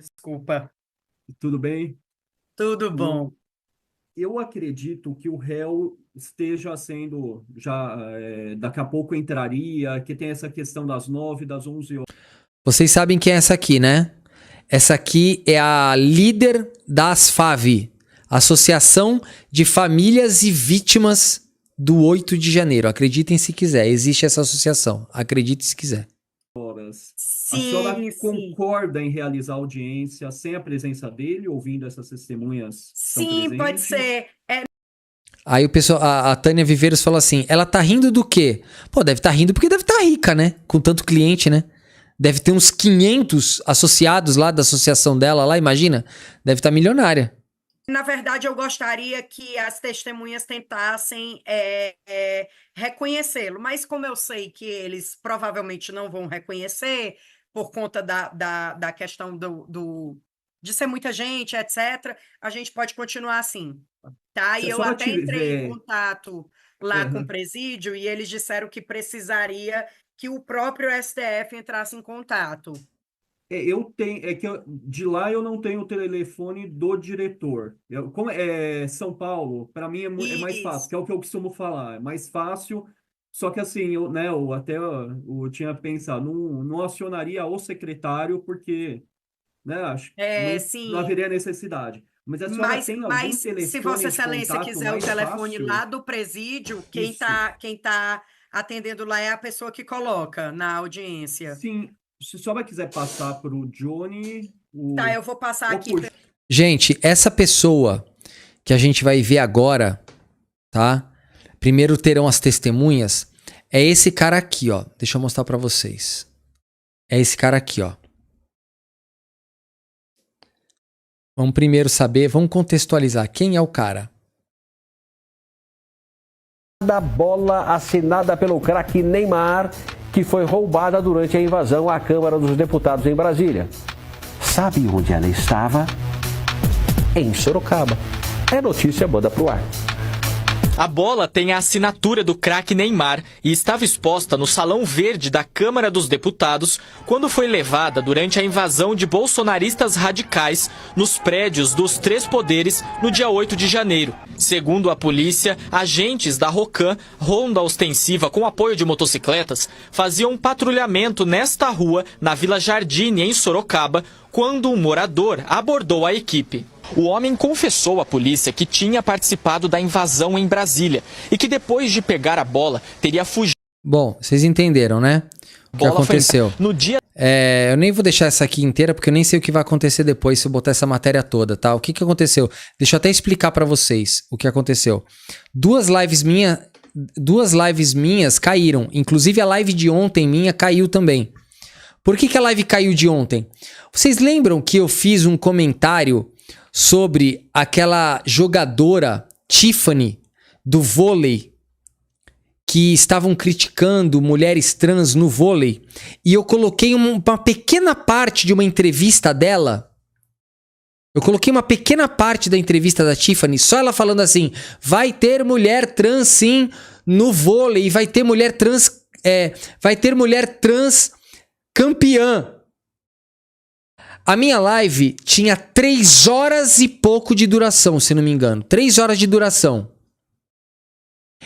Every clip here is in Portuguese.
Desculpa. Tudo bem? Tudo bom. O, eu acredito que o réu esteja sendo já daqui a pouco entraria, que tem essa questão das 9, das 11 horas. Vocês sabem quem é essa aqui, né? Essa aqui é a líder da ASFAV, Associação de Famílias e Vítimas do 8 de Janeiro. Acreditem se quiser, existe essa associação. Acredite se quiser. A senhora Sim, sim. concorda em realizar audiência sem a presença dele, ouvindo essas testemunhas que estão Sim, pode presentes? ser. Aí o pessoal, a Tânia Viveiros falou assim: ela tá rindo do quê? Pô, deve estar rindo porque deve estar rica, né? Com tanto cliente, né? Deve ter uns 500 associados lá da associação dela, lá, imagina? Deve estar milionária. Na verdade, eu gostaria que as testemunhas tentassem reconhecê-lo, mas como eu sei que eles provavelmente não vão reconhecer por conta da questão de ser muita gente, etc., a gente pode continuar assim, tá? Se E a eu senhora até entrei em tiver. contato lá com o presídio e eles disseram que precisaria que o próprio STF entrasse em contato. De lá eu não tenho o telefone do diretor. Como é São Paulo, para mim é mais fácil, Isso. que é o que eu costumo falar, é mais fácil. Só que assim, eu tinha pensado, não acionaria o secretário, porque, né, acho que não Sim. haveria necessidade. Mas a senhora Mas, tem algum mas se Vossa telefone de Excelência contato quiser o mais telefone lá fácil? do presídio, quem Isso. tá, quem tá atendendo lá é a pessoa que coloca na audiência. Sim, se a senhora quiser passar para o Johnny, Tá, eu vou passar ou aqui. por Gente, essa pessoa que a gente vai ver agora, tá? Primeiro terão as testemunhas. É esse cara aqui, ó. Deixa eu mostrar pra vocês. É esse cara aqui, ó. Vamos primeiro saber, vamos contextualizar quem é o cara. Da bola assinada pelo craque Neymar, que foi roubada durante a invasão à Câmara dos Deputados em Brasília. Sabe onde ela estava? Em Sorocaba. É notícia, manda pro ar. A bola tem a assinatura do craque Neymar e estava exposta no Salão Verde da Câmara dos Deputados quando foi levada durante a invasão de bolsonaristas radicais nos prédios dos três poderes no dia 8 de janeiro. Segundo a polícia, agentes da Rocan, ronda ostensiva com apoio de motocicletas, faziam um patrulhamento nesta rua, na Vila Jardine, em Sorocaba, quando um morador abordou a equipe. O homem confessou à polícia que tinha participado da invasão em Brasília e que depois de pegar a bola teria fugido. Bom, vocês entenderam, né? O que aconteceu? No dia Eu nem vou deixar essa aqui inteira porque eu nem sei o que vai acontecer depois se eu botar essa matéria toda, tá? O que aconteceu? Deixa eu até explicar pra vocês o que aconteceu. Duas lives minhas caíram, inclusive a live de ontem minha caiu também. Por que a live caiu de ontem? Vocês lembram que eu fiz um comentário sobre aquela jogadora Tiffany do vôlei que estavam criticando mulheres trans no vôlei e eu coloquei uma pequena parte de uma entrevista dela. Eu coloquei uma pequena parte da entrevista da Tiffany, só ela falando assim: vai ter mulher trans sim no vôlei, e vai ter mulher trans campeã. A minha live tinha 3 horas e pouco de duração, se não me engano. 3 horas de duração.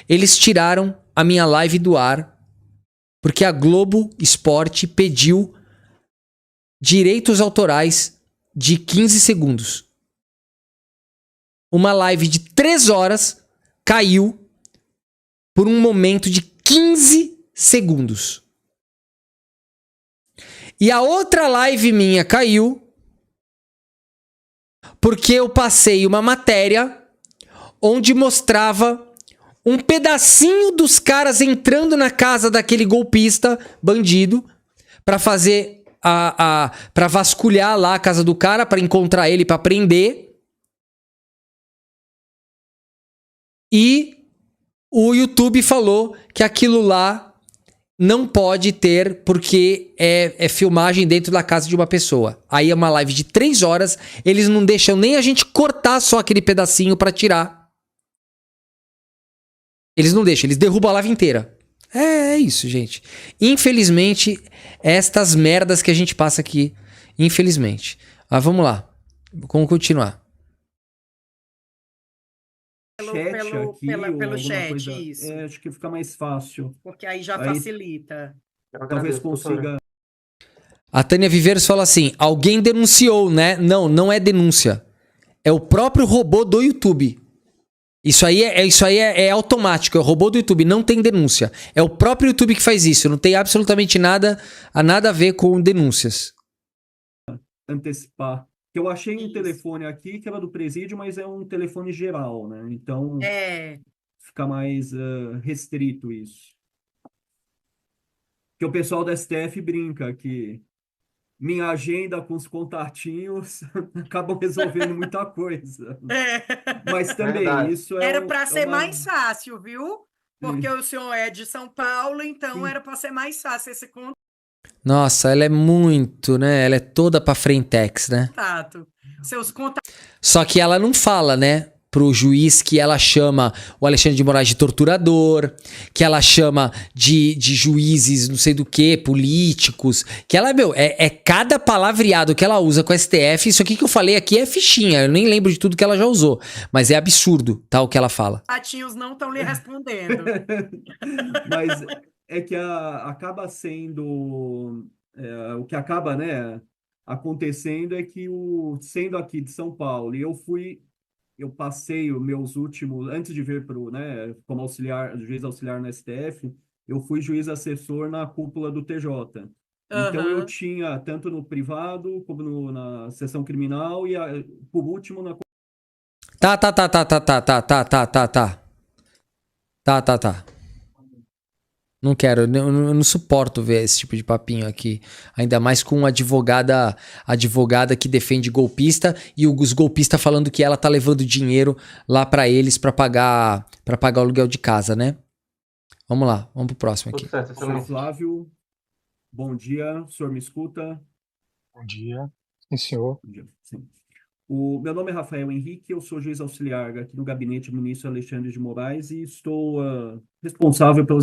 Eles tiraram a minha live do ar porque a Globo Esporte pediu direitos autorais de 15 segundos. Uma live de 3 horas caiu por um momento de 15 segundos. E a outra live minha caiu porque eu passei uma matéria onde mostrava um pedacinho dos caras entrando na casa daquele golpista, bandido, pra fazer para vasculhar lá a casa do cara, pra encontrar ele, pra prender. E o YouTube falou que aquilo lá não pode ter porque é filmagem dentro da casa de uma pessoa. Aí é uma live de 3 horas, eles não deixam nem a gente cortar só aquele pedacinho pra tirar. Eles não deixam, eles derrubam a live inteira. É isso, gente. Infelizmente, estas merdas que a gente passa aqui, infelizmente. Vamos lá. Vamos continuar. Pelo chat, coisa. isso. Acho que fica mais fácil. Porque aí já facilita. Talvez consiga. A Tânia Viveiros fala assim: alguém denunciou, né? Não, não é denúncia. É o próprio robô do YouTube. Isso aí é automático, é o robô do YouTube, não tem denúncia. É o próprio YouTube que faz isso, não tem absolutamente nada a ver com denúncias. Antecipar. Eu achei um telefone aqui que era do presídio, mas é um telefone geral, né? Então fica mais restrito isso. Que o pessoal da STF brinca que minha agenda com os contatinhos acabam resolvendo muita coisa. Mas também, isso era para ser mais fácil, viu? Porque o senhor é de São Paulo, então era para ser mais fácil esse contato. Nossa, ela é muito, né? Ela é toda pra frentex, né? Seus contatos. Só que ela não fala, né? Pro juiz que ela chama o Alexandre de Moraes de torturador, que ela chama de juízes não sei do que, políticos, que ela, é cada palavreado que ela usa com o STF, isso aqui que eu falei aqui é fichinha, eu nem lembro de tudo que ela já usou, mas é absurdo, tá, o que ela fala. Os patinhos não estão lhe respondendo. Mas é que acaba sendo, o que acaba, né, acontecendo é que sendo aqui de São Paulo, e eu passei os meus últimos, antes de vir como auxiliar, juiz auxiliar no STF, eu fui juiz assessor na cúpula do TJ. Então eu tinha, tanto no privado, como na sessão criminal, e por último na... Tá. Não quero, eu não suporto ver esse tipo de papinho aqui. Ainda mais com uma advogada que defende golpista e os golpistas falando que ela tá levando dinheiro lá pra eles pra pagar o aluguel de casa, né? Vamos lá, vamos pro próximo aqui. Senhor Flávio, bom dia, o senhor me escuta? Bom dia, sim, senhor. Bom dia, sim. O meu nome é Rafael Henrique, eu sou juiz auxiliar aqui no gabinete do ministro Alexandre de Moraes e estou responsável por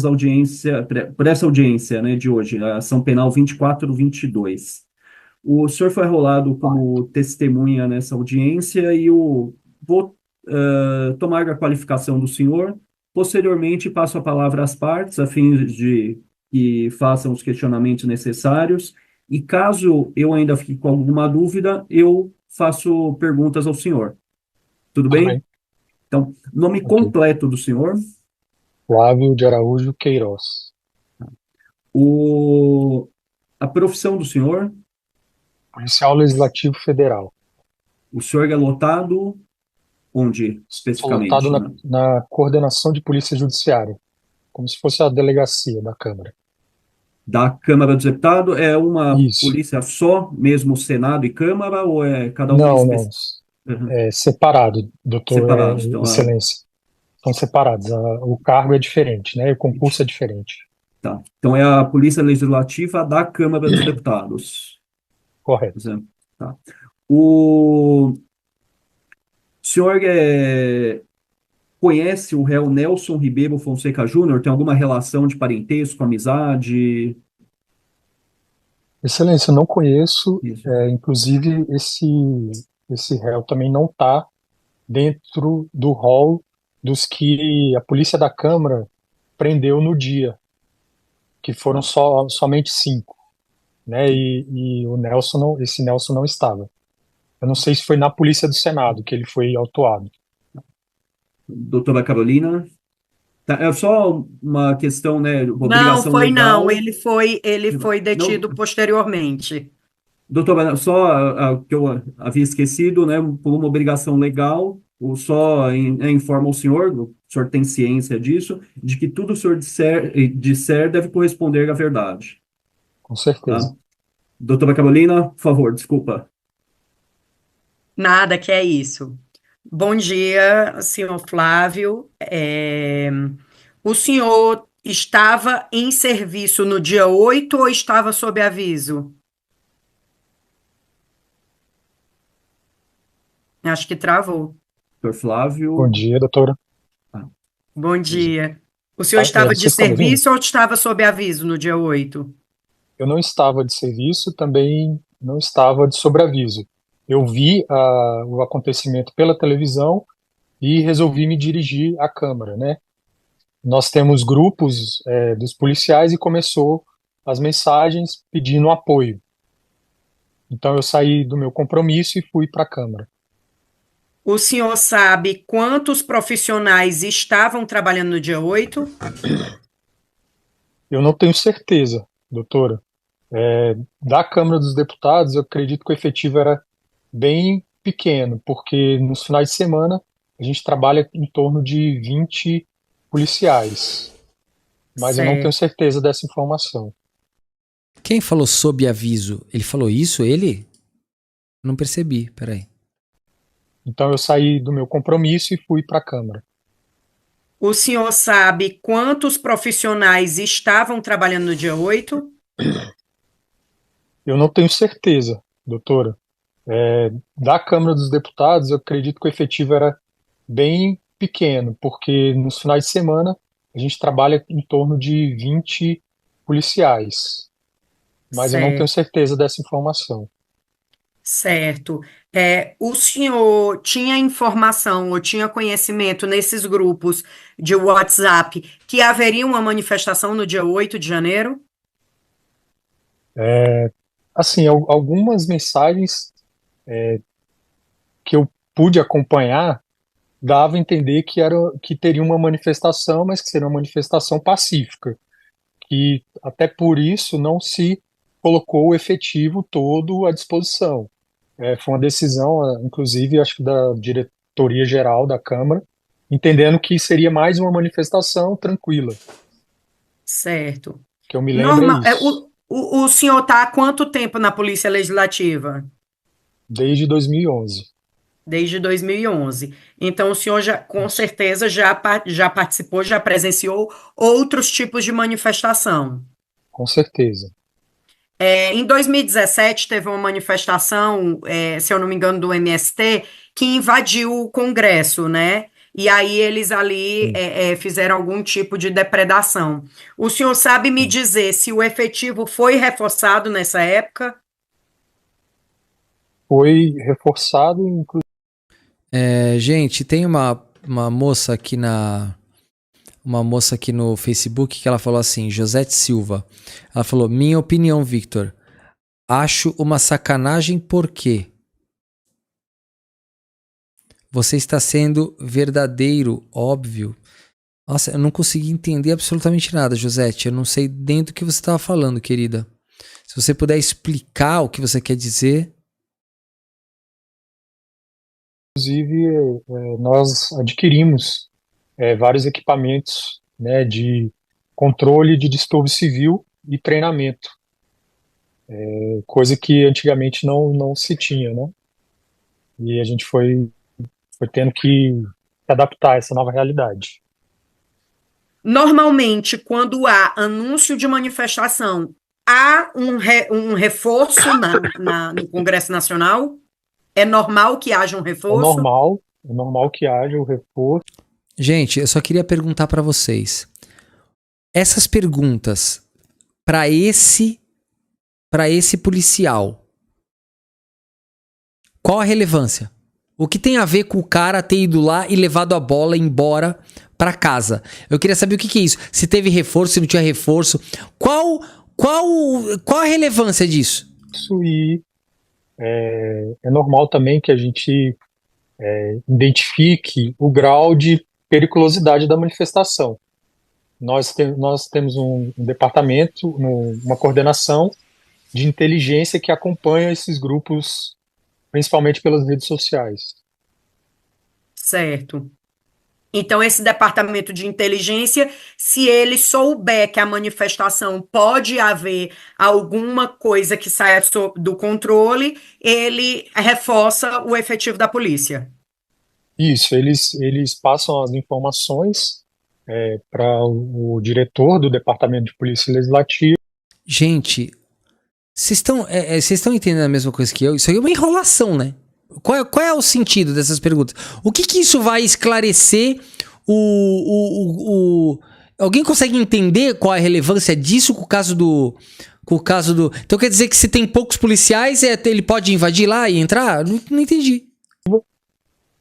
essa audiência, né, de hoje, a ação penal 2422. O senhor foi arrolado como testemunha nessa audiência e eu vou tomar a qualificação do senhor. Posteriormente, passo a palavra às partes, a fim de que façam os questionamentos necessários. E caso eu ainda fique com alguma dúvida, eu faço perguntas ao senhor. Tudo bem? Então, nome completo do senhor? Flávio de Araújo Queiroz. A profissão do senhor? Policial Legislativo Federal. O senhor é lotado onde, especificamente? Lotado na Coordenação de Polícia Judiciária, como se fosse a delegacia da Câmara. Da Câmara dos Deputados? É uma polícia só, mesmo Senado e Câmara, ou é cada um? Não. É separado, doutor. Separados, então, Excelência. São separados. O cargo é diferente, né? O concurso é diferente. Tá. Então é a Polícia Legislativa da Câmara dos Deputados. Correto. Tá. O senhor conhece o réu Nelson Ribeiro Fonseca Júnior? Tem alguma relação de parentesco, amizade? Excelência, eu não conheço. Inclusive, esse réu também não está dentro do rol dos que a polícia da Câmara prendeu no dia, que foram somente 5, né? E esse Nelson não estava. Eu não sei se foi na polícia do Senado que ele foi autuado. Doutora Carolina? Tá, é só uma questão, né? Não, foi legal. Não. Ele foi detido posteriormente. Doutora, só que eu havia esquecido, né? Por uma obrigação legal, só informa o senhor tem ciência disso, de que tudo o senhor disser deve corresponder à verdade. Com certeza. Tá? Doutora Carolina, por favor, desculpa. Nada, que é isso. Bom dia, senhor Flávio. O senhor estava em serviço no dia 8 ou estava sob aviso? Acho que travou. Doutor Flávio. Bom dia, doutora. Bom dia. O senhor estava de serviço ou estava sob aviso no dia 8? Eu não estava de serviço, também não estava de sobreaviso. eu vi o acontecimento pela televisão e resolvi me dirigir à Câmara, né? Nós temos grupos dos policiais e começou as mensagens pedindo apoio. Então eu saí do meu compromisso e fui para a Câmara. O senhor sabe quantos profissionais estavam trabalhando no dia 8? Eu não tenho certeza, doutora. Da Câmara dos Deputados, eu acredito que o efetivo era bem pequeno, porque nos finais de semana a gente trabalha em torno de 20 policiais. Mas eu não tenho Certo. certeza dessa informação. Quem falou sob aviso? Ele falou isso, ele? Não percebi, peraí. Então eu saí do meu compromisso e fui para a Câmara. O senhor sabe quantos profissionais estavam trabalhando no dia 8? Eu não tenho certeza, doutora. Da Câmara dos Deputados, eu acredito que o efetivo era bem pequeno, porque nos finais de semana a gente trabalha em torno de 20 policiais. Mas eu não tenho Certo, certeza dessa informação. certo. O senhor tinha informação ou tinha conhecimento nesses grupos de WhatsApp que haveria uma manifestação no dia 8 de janeiro? Assim, algumas mensagens que eu pude acompanhar davam a entender que teria uma manifestação, mas que seria uma manifestação pacífica. Que até por isso não se colocou o efetivo todo à disposição. Foi uma decisão, inclusive, acho que da diretoria geral da Câmara, entendendo que seria mais uma manifestação tranquila. Certo. Que eu me lembro Normal, isso, o senhor está há quanto tempo na Polícia Legislativa? desde 2011. Desde 2011. Então, o senhor já, com Isso, certeza, já participou, já presenciou outros tipos de manifestação. com certeza. Em 2017, teve uma manifestação, se eu não me engano, do MST, que invadiu o Congresso, né? E aí eles ali Sim, fizeram algum tipo de depredação. O senhor sabe me sim. dizer se o efetivo foi reforçado nessa época? Foi reforçado, Gente, tem uma moça aqui no Facebook que ela falou assim, Josete Silva. Ela falou: minha opinião, Victor, acho uma sacanagem porque você está sendo verdadeiro, óbvio. Nossa, eu não consegui entender absolutamente nada, Josete. Eu não sei nem do que você estava falando, querida. Se você puder explicar o que você quer dizer. inclusive, nós adquirimos vários equipamentos, né, de controle de distúrbio civil e treinamento, coisa que antigamente não se tinha, né? E a gente foi tendo que se adaptar a essa nova realidade. Normalmente, quando há anúncio de manifestação, há um reforço no Congresso Nacional? É normal que haja um reforço? É normal que haja o reforço. Gente, eu só queria perguntar para vocês. Essas perguntas para esse policial, qual a relevância? O que tem a ver com o cara ter ido lá e levado a bola embora para casa? Eu queria saber o que é isso. Se teve reforço, se não tinha reforço. Qual a relevância disso? E é normal também que a gente identifique o grau de periculosidade da manifestação. Nós temos um departamento, uma coordenação de inteligência que acompanha esses grupos, principalmente pelas redes sociais. Certo. Então, esse departamento de inteligência, se ele souber que a manifestação pode haver alguma coisa que saia do controle, ele reforça o efetivo da polícia. Isso, eles passam as informações para o diretor do Departamento de Polícia Legislativa. Gente, vocês estão entendendo a mesma coisa que eu? Isso aí é uma enrolação, né? Qual é o sentido dessas perguntas? O que isso vai esclarecer? Alguém consegue entender qual é a relevância disso com o caso com o caso do... Então quer dizer que se tem poucos policiais, ele pode invadir lá e entrar? Não entendi.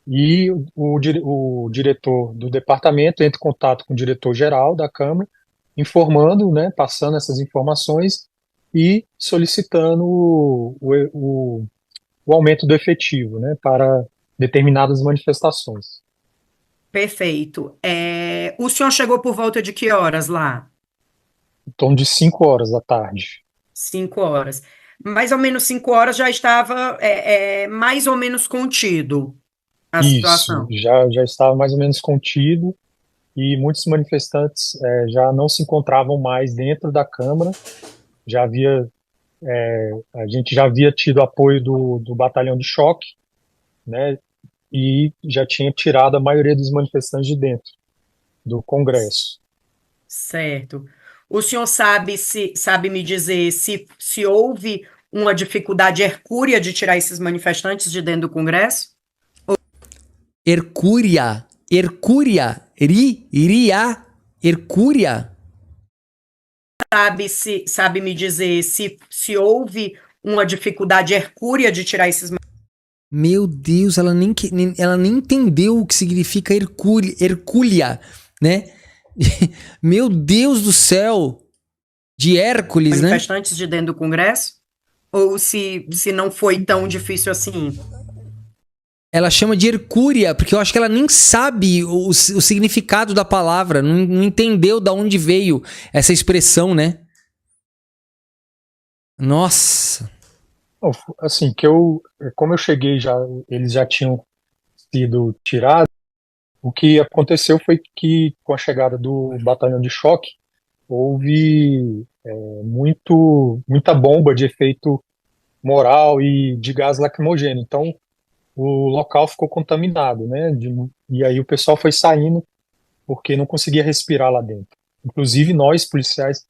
E o diretor do departamento entra em contato com o diretor-geral da Câmara, informando, né, passando essas informações e solicitando o aumento do efetivo, né, para determinadas manifestações. Perfeito. O senhor chegou por volta de que horas lá? Em torno de 5 horas da tarde. 5 horas. Mais ou menos 5 horas já estava mais ou menos contido a Isso, situação. já estava mais ou menos contido e muitos manifestantes já não se encontravam mais dentro da Câmara. Já havia, a gente já havia tido apoio do batalhão de choque, né, e já tinha tirado a maioria dos manifestantes de dentro do Congresso. Certo. O senhor sabe me dizer se houve uma dificuldade hercúlea de tirar esses manifestantes de dentro do Congresso? Hercúria. Hercúria. Iria. Hercúria. Sabe me dizer se houve uma dificuldade hercúlea de tirar esses Meu Deus, ela nem entendeu o que significa Hercúlia, né? Meu Deus do céu. De Hércules, né? manifestantes de dentro do Congresso? Ou se não foi tão difícil assim? Ela chama de Hercúria, porque eu acho que ela nem sabe o significado da palavra, não entendeu de onde veio essa expressão, né? Nossa. Assim, como eu cheguei eles já tinham sido tirados. O que aconteceu foi que, com a chegada do batalhão de choque, houve muita bomba de efeito moral e de gás lacrimogêneo. Então, o local ficou contaminado, né? E aí o pessoal foi saindo porque não conseguia respirar lá dentro. Inclusive nós, policiais,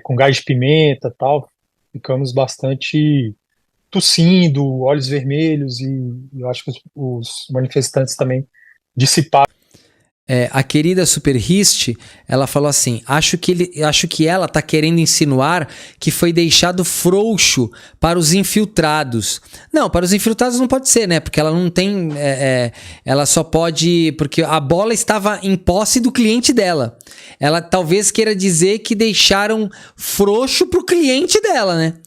com gás de pimenta e tal, ficamos bastante tossindo, olhos vermelhos, e eu acho que os manifestantes também dissiparam. A querida Superhist, ela falou assim: acho que ela tá querendo insinuar que foi deixado frouxo para os infiltrados. Não, para os infiltrados não pode ser, né? Porque ela não tem. Ela só pode. Porque a bola estava em posse do cliente dela. Ela talvez queira dizer que deixaram frouxo pro cliente dela, né?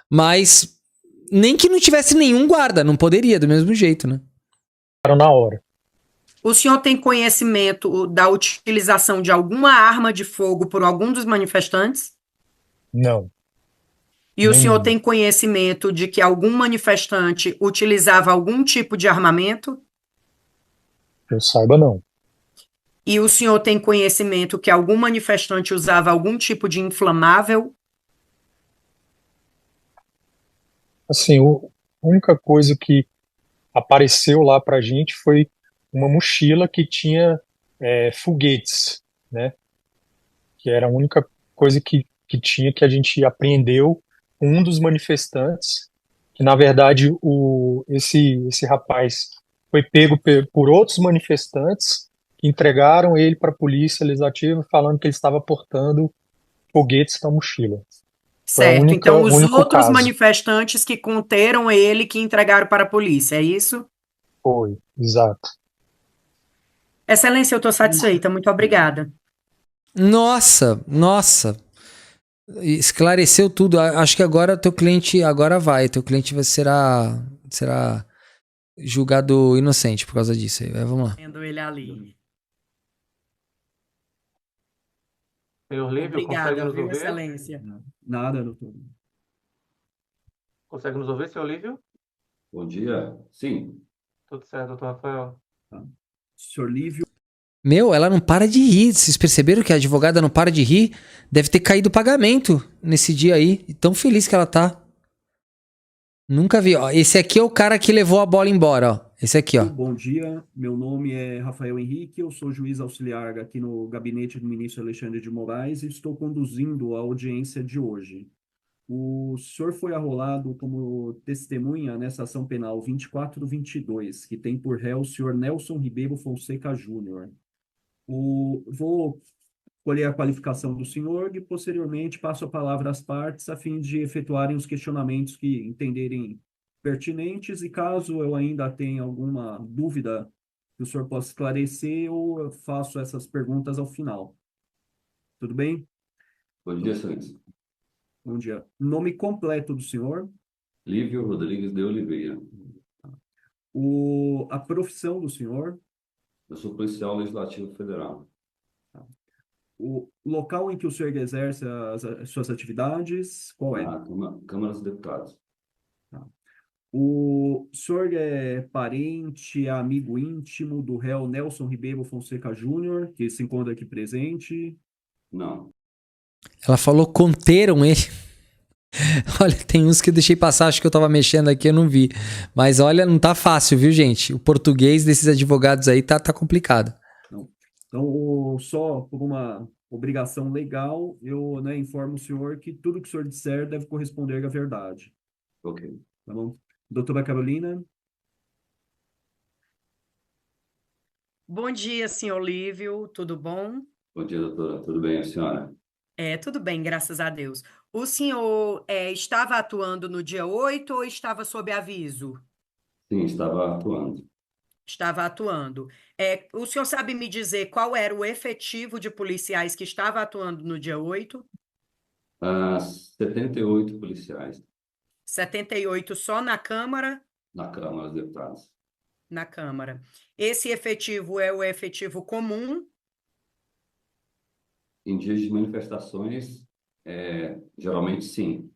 Mas nem que não tivesse nenhum guarda, não poderia do mesmo jeito, né? Na hora. O senhor tem conhecimento da utilização de alguma arma de fogo por algum dos manifestantes? Não. E o senhor Nenhum. tem conhecimento de que algum manifestante utilizava algum tipo de armamento? Que eu saiba, não. E o senhor tem conhecimento que algum manifestante usava algum tipo de inflamável? Assim, a única coisa que apareceu lá pra gente foi uma mochila que tinha foguetes, né? Que era a única coisa que tinha, que a gente apreendeu com um dos manifestantes, que na verdade esse rapaz foi pego por outros manifestantes que entregaram ele para a polícia legislativa falando que ele estava portando foguetes na mochila. Foi Certo. Então, o os único outros caso. manifestantes que conteram ele que entregaram para a polícia, é isso? Foi, exato. Excelência, eu estou satisfeita. Muito obrigada. Nossa. Esclareceu tudo. Acho que agora teu cliente será julgado inocente por causa disso. Vamos lá. Vendo ele ali. Senhor Lívio, consegue Obrigada, nos viu, ouvir? Excelência? Nada, doutor. Consegue nos ouvir, senhor Lívio? Bom dia. Sim. Tudo certo, doutor Rafael. Senhor Lívio. Meu, ela não para de rir. Vocês perceberam que a advogada não para de rir? Deve ter caído o pagamento nesse dia aí. Tão feliz que ela tá. Nunca vi. Ó, esse aqui é o cara que levou a bola embora, ó. Esse aqui, ó. Bom dia, meu nome é Rafael Henrique, eu sou juiz auxiliar aqui no gabinete do ministro Alexandre de Moraes e estou conduzindo a audiência de hoje. O senhor foi arrolado como testemunha nessa ação penal 2422, que tem por réu o senhor Nelson Ribeiro Fonseca Júnior. Vou colher a qualificação do senhor e, posteriormente, passo a palavra às partes a fim de efetuarem os questionamentos que entenderem pertinentes e, caso eu ainda tenha alguma dúvida que o senhor possa esclarecer, eu faço essas perguntas ao final. Tudo bem? Bom dia, excelência. Bom dia. Nome completo do senhor, Lívio Rodrigues de Oliveira. a profissão do senhor, Eu sou policial legislativo federal. o local em que o senhor exerce as suas atividades, qual é? Na Câmara dos Deputados. O senhor é parente, amigo íntimo do réu Nelson Ribeiro Fonseca Júnior, que se encontra aqui presente? Não. Ela falou conteram ele. Olha, tem uns que eu deixei passar, acho que eu tava mexendo aqui, eu não vi. Mas olha, não tá fácil, viu, gente? O português desses advogados aí tá complicado. Então, só por uma obrigação legal, eu, né, informo o senhor que tudo que o senhor disser deve corresponder à verdade. Ok. Tá bom? Doutora Carolina? Bom dia, senhor Lívio, tudo bom? Bom dia, doutora. Tudo bem, a senhora? Tudo bem, graças a Deus. O senhor estava atuando no dia 8 ou estava sob aviso? Sim, estava atuando. Estava atuando. O senhor sabe me dizer qual era o efetivo de policiais que estava atuando no dia 8? 78 policiais 78 só na Câmara? na Câmara dos Deputados. Na Câmara. Esse efetivo é o efetivo comum? Em dias de manifestações, geralmente sim.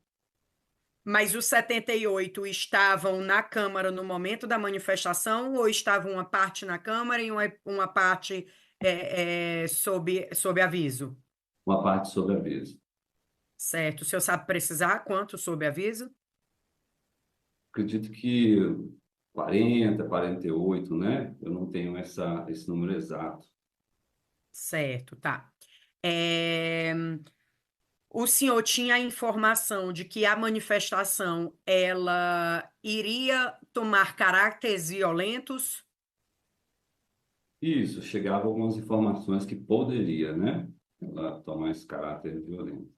Mas os 78 estavam na Câmara no momento da manifestação ou estavam uma parte na Câmara e uma parte sob aviso? Uma parte sob aviso. Certo. O senhor sabe precisar quanto sob aviso? Acredito que 40, 48, né? Eu não tenho esse número exato. Certo, tá. O senhor tinha a informação de que a manifestação ela iria tomar caráteres violentos? Isso, chegavam algumas informações que poderia, né? Ela tomar esse caráter violento.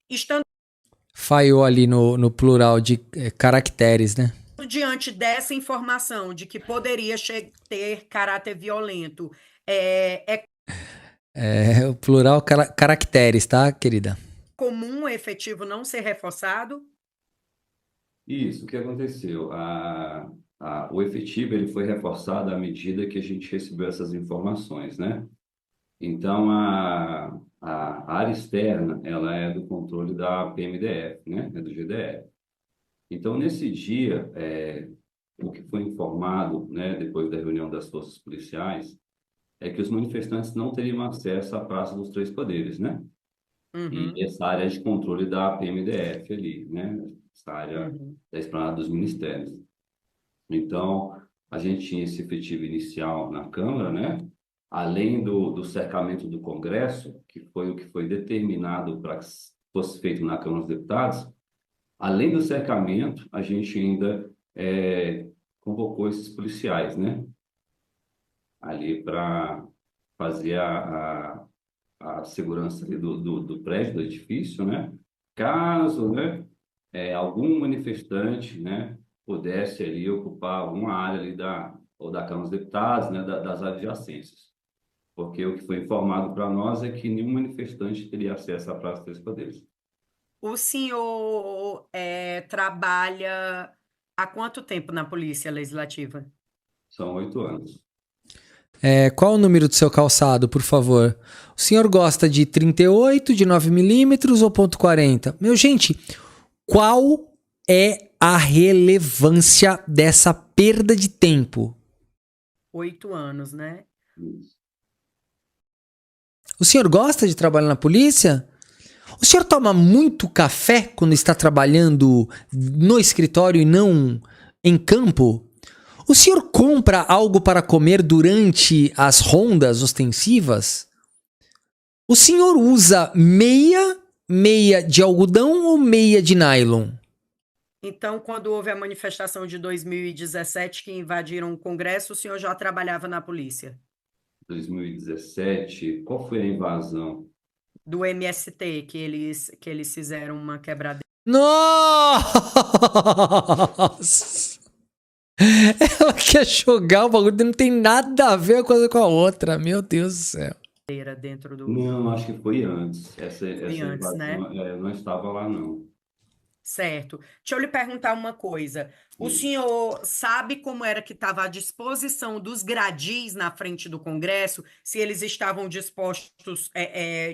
Estando Falhou ali no plural de caracteres, né? diante dessa informação de que poderia ter caráter violento, O plural caracteres, tá, querida? comum o efetivo não ser reforçado? Isso, o que aconteceu? O efetivo ele foi reforçado à medida que a gente recebeu essas informações, né? Então, a área externa, ela é do controle da PMDF, né? É do GDF. Então, nesse dia, o que foi informado, né, depois da reunião das forças policiais, é que os manifestantes não teriam acesso à Praça dos Três Poderes, né? Uhum, E essa área é de controle da PMDF ali, né? Essa área uhum. da esplanada dos ministérios. Então, a gente tinha esse efetivo inicial na Câmara, né? Além do cercamento do Congresso, que foi o que foi determinado para que fosse feito na Câmara dos Deputados, além do cercamento, a gente ainda convocou esses policiais, né? Ali para fazer a segurança ali do prédio, do edifício, né? Caso, né, algum manifestante, né, pudesse ali ocupar alguma área ali da Câmara dos Deputados, né, das adjacências. Porque o que foi informado para nós é que nenhum manifestante teria acesso à Praça dos Três Poderes. O senhor trabalha há quanto tempo na Polícia Legislativa? São 8 anos. Qual o número do seu calçado, por favor? O senhor gosta de 38, de 9mm ou .40? Meu, gente, qual é a relevância dessa perda de tempo? 8 anos, né? Isso. O senhor gosta de trabalhar na polícia? O senhor toma muito café quando está trabalhando no escritório e não em campo? O senhor compra algo para comer durante as rondas ostensivas? O senhor usa meia de algodão ou meia de nylon? Então, quando houve a manifestação de 2017 que invadiram o Congresso, o senhor já trabalhava na polícia? 2017, qual foi a invasão? Do MST, que eles fizeram uma quebrada. Nossa! Ela quer jogar o bagulho, não tem nada a ver uma coisa com a outra. Meu Deus do céu. Dentro do. Não, acho que foi antes. Essa Foi antes, né? invasão, eu não estava lá, não. Certo. Deixa eu lhe perguntar uma coisa. O Sim. senhor sabe como era que estava a disposição dos gradis na frente do Congresso? Se eles estavam dispostos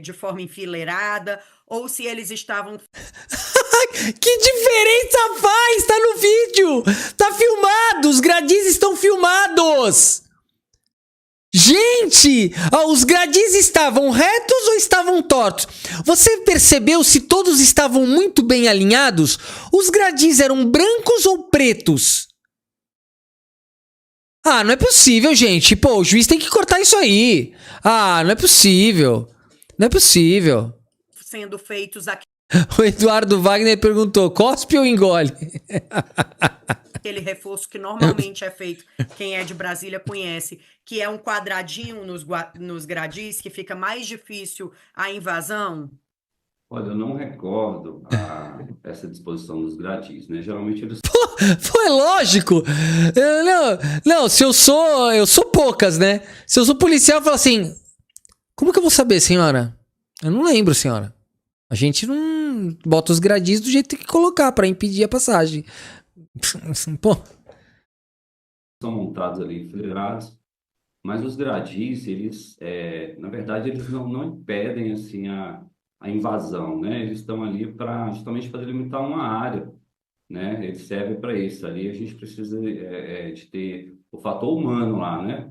de forma enfileirada ou se eles estavam. Que diferença faz? Tá no vídeo! Tá filmado! Os gradis estão filmados! Gente! Os gradis estavam retos ou estavam tortos? Você percebeu se todos estavam muito bem alinhados? Os gradis eram brancos ou pretos? Ah, não é possível, gente. Pô, o juiz tem que cortar isso aí. Ah, não é possível. Não é possível. Sendo feitos aqui. O Eduardo Wagner perguntou: cospe ou engole? Aquele reforço que normalmente é feito, quem é de Brasília conhece, que é um quadradinho nos gradis, que fica mais difícil a invasão? Olha, eu não recordo essa disposição dos gradis, né? Geralmente eles Foi lógico. Não, se eu sou poucas, né? Se eu sou policial, eu falo assim: como que eu vou saber, senhora? Eu não lembro, senhora. A gente não bota os gradis do jeito que tem que colocar pra impedir a passagem. Pô. são montados ali enfileirados, mas os gradis, eles, na verdade, eles não impedem assim a invasão, né? Eles estão ali para justamente para delimitar uma área, né? Eles servem para isso. Ali a gente precisa de ter o fator humano lá, né?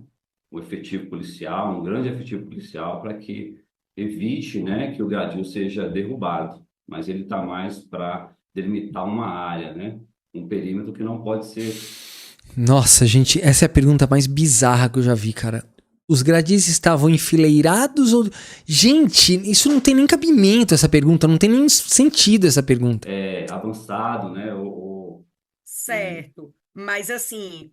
O efetivo policial, um grande efetivo policial, para que evite, né, que o gradil seja derrubado. Mas ele está mais para delimitar uma área, né? Um perímetro que não pode ser. Nossa, gente, essa é a pergunta mais bizarra que eu já vi, cara. Os gradis estavam enfileirados ou... Gente, isso não tem nem cabimento, essa pergunta. Não tem nem sentido essa pergunta. Avançado, né? Certo. Mas assim,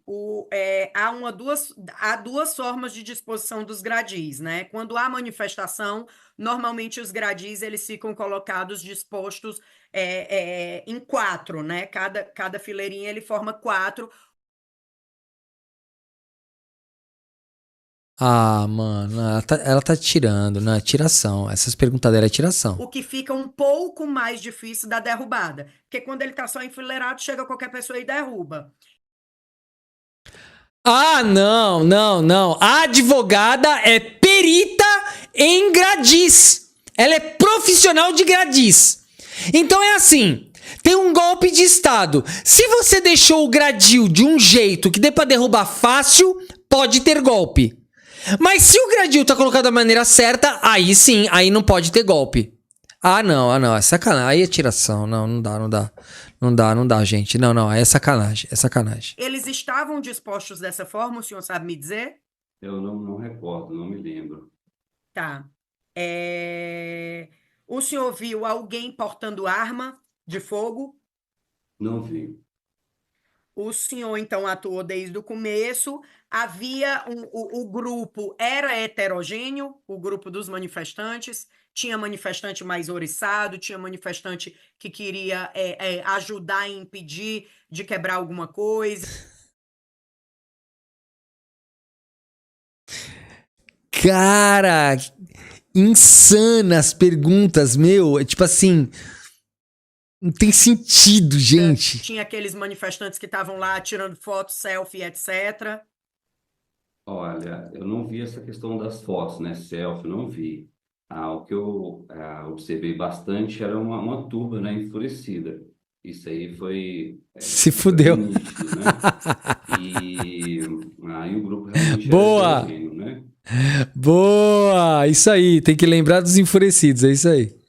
há duas formas de disposição dos gradis, né? Quando há manifestação, normalmente os gradis eles ficam colocados dispostos em quatro, né? Cada fileirinha ele forma quatro. Ah, mano, ela tá tirando, né? Tiração. Essas perguntas dela é tiração. O que fica um pouco mais difícil da derrubada. Porque quando ele tá só enfileirado, chega qualquer pessoa e derruba. Ah, não. A advogada é perita em gradis. Ela é profissional de gradis. Então é assim, tem um golpe de estado. Se você deixou o gradil de um jeito que dê pra derrubar fácil, pode ter golpe. Mas se o gradil tá colocado da maneira certa, aí sim, aí não pode ter golpe. Ah, não, é sacanagem. Aí é tiração. Não dá, gente. Não, é sacanagem, Eles estavam dispostos dessa forma, o senhor sabe me dizer? Eu não recordo, não me lembro. Tá. O senhor viu alguém portando arma de fogo? Não vi. O senhor, então, atuou desde o começo. Havia o grupo era heterogêneo, o grupo dos manifestantes. Tinha manifestante mais oriçado, tinha manifestante que queria ajudar a impedir de quebrar alguma coisa. Cara, insanas perguntas, meu. É tipo assim, não tem sentido, gente. Tinha aqueles manifestantes que estavam lá tirando fotos, selfie, etc. Olha, eu não vi essa questão das fotos, né? Selfie, não vi. O que eu observei bastante era uma turba, né, enfurecida. Isso aí foi Se foi fudeu. bem nítido, né? E aí o grupo realmente era Boa! heterogêneo, né? Boa! Isso aí, tem que lembrar dos enfurecidos, é isso aí.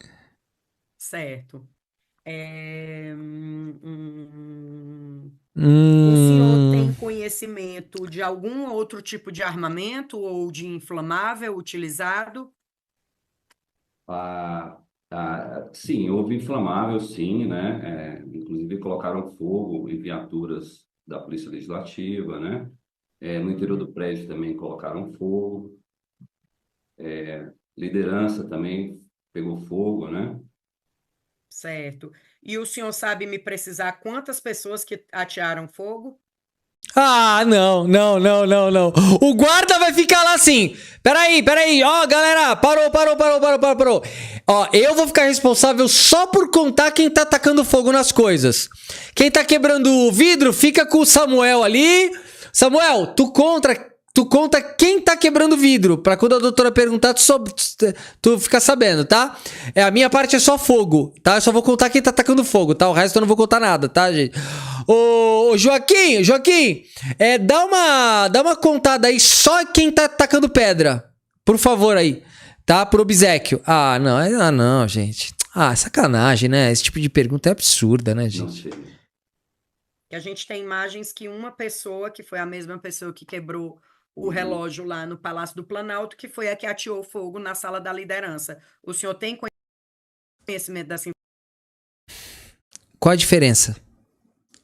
Certo. O senhor tem conhecimento de algum outro tipo de armamento ou de inflamável utilizado? Sim, houve inflamável, sim, né? Inclusive colocaram fogo em viaturas da Polícia Legislativa, né? No interior do prédio também colocaram fogo. liderança também pegou fogo, né? Certo. E o senhor sabe me precisar quantas pessoas que atearam fogo? Ah, não, não, não, não, não. O guarda vai ficar lá assim. Peraí. Ó, galera, parou. Ó, eu vou ficar responsável só por contar quem tá atacando fogo nas coisas. Quem tá quebrando o vidro, fica com o Samuel ali. Samuel, tu conta quem tá quebrando vidro, pra quando a doutora perguntar, tu fica sabendo, tá? A minha parte é só fogo, tá? Eu só vou contar quem tá atacando fogo, tá? O resto eu não vou contar nada, tá, gente? Ô, Joaquim, dá uma contada aí só quem tá atacando pedra, por favor aí, tá? Por obséquio. Ah, não, gente. Ah, sacanagem, né? Esse tipo de pergunta é absurda, né, Não gente? sei. Que a gente tem imagens que uma pessoa, que foi a mesma pessoa que quebrou o relógio lá no Palácio do Planalto, que foi a que ateou fogo na sala da liderança. O senhor tem conhecimento dessa Qual a diferença?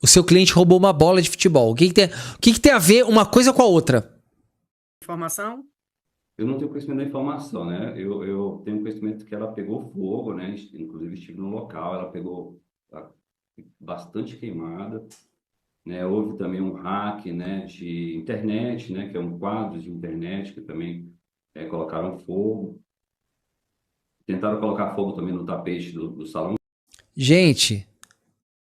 O seu cliente roubou uma bola de futebol. O que que tem a ver uma coisa com a outra? informação? Eu não tenho conhecimento da informação, né? Eu tenho conhecimento que ela pegou fogo, né? Inclusive estive no local, ela pegou bastante queimada, né? Houve também um hack, né, de internet, né, que é um quadro de internet que também colocaram fogo. Tentaram colocar fogo também no tapete do salão. Gente,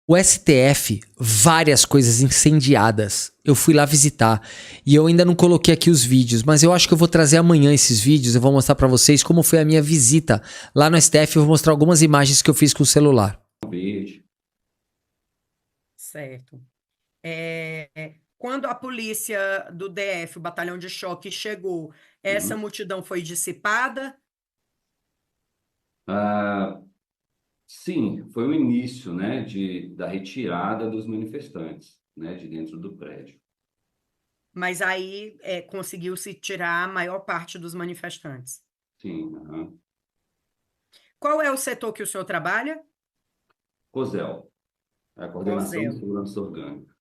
o STF, várias coisas incendiadas. Eu fui lá visitar e eu ainda não coloquei aqui os vídeos, mas eu acho que eu vou trazer amanhã esses vídeos. Eu vou mostrar pra vocês como foi a minha visita lá no STF. Eu vou mostrar algumas imagens que eu fiz com o celular. Verde. Certo. Quando a polícia do DF, o Batalhão de Choque, chegou, essa multidão foi dissipada? Ah, sim, foi o início, né, da retirada dos manifestantes, né, de dentro do prédio. Mas aí conseguiu-se tirar a maior parte dos manifestantes. Sim, aham. Qual é o setor que o senhor trabalha? COSEL, a Coordenação de COSEL. Segurança Orgânica.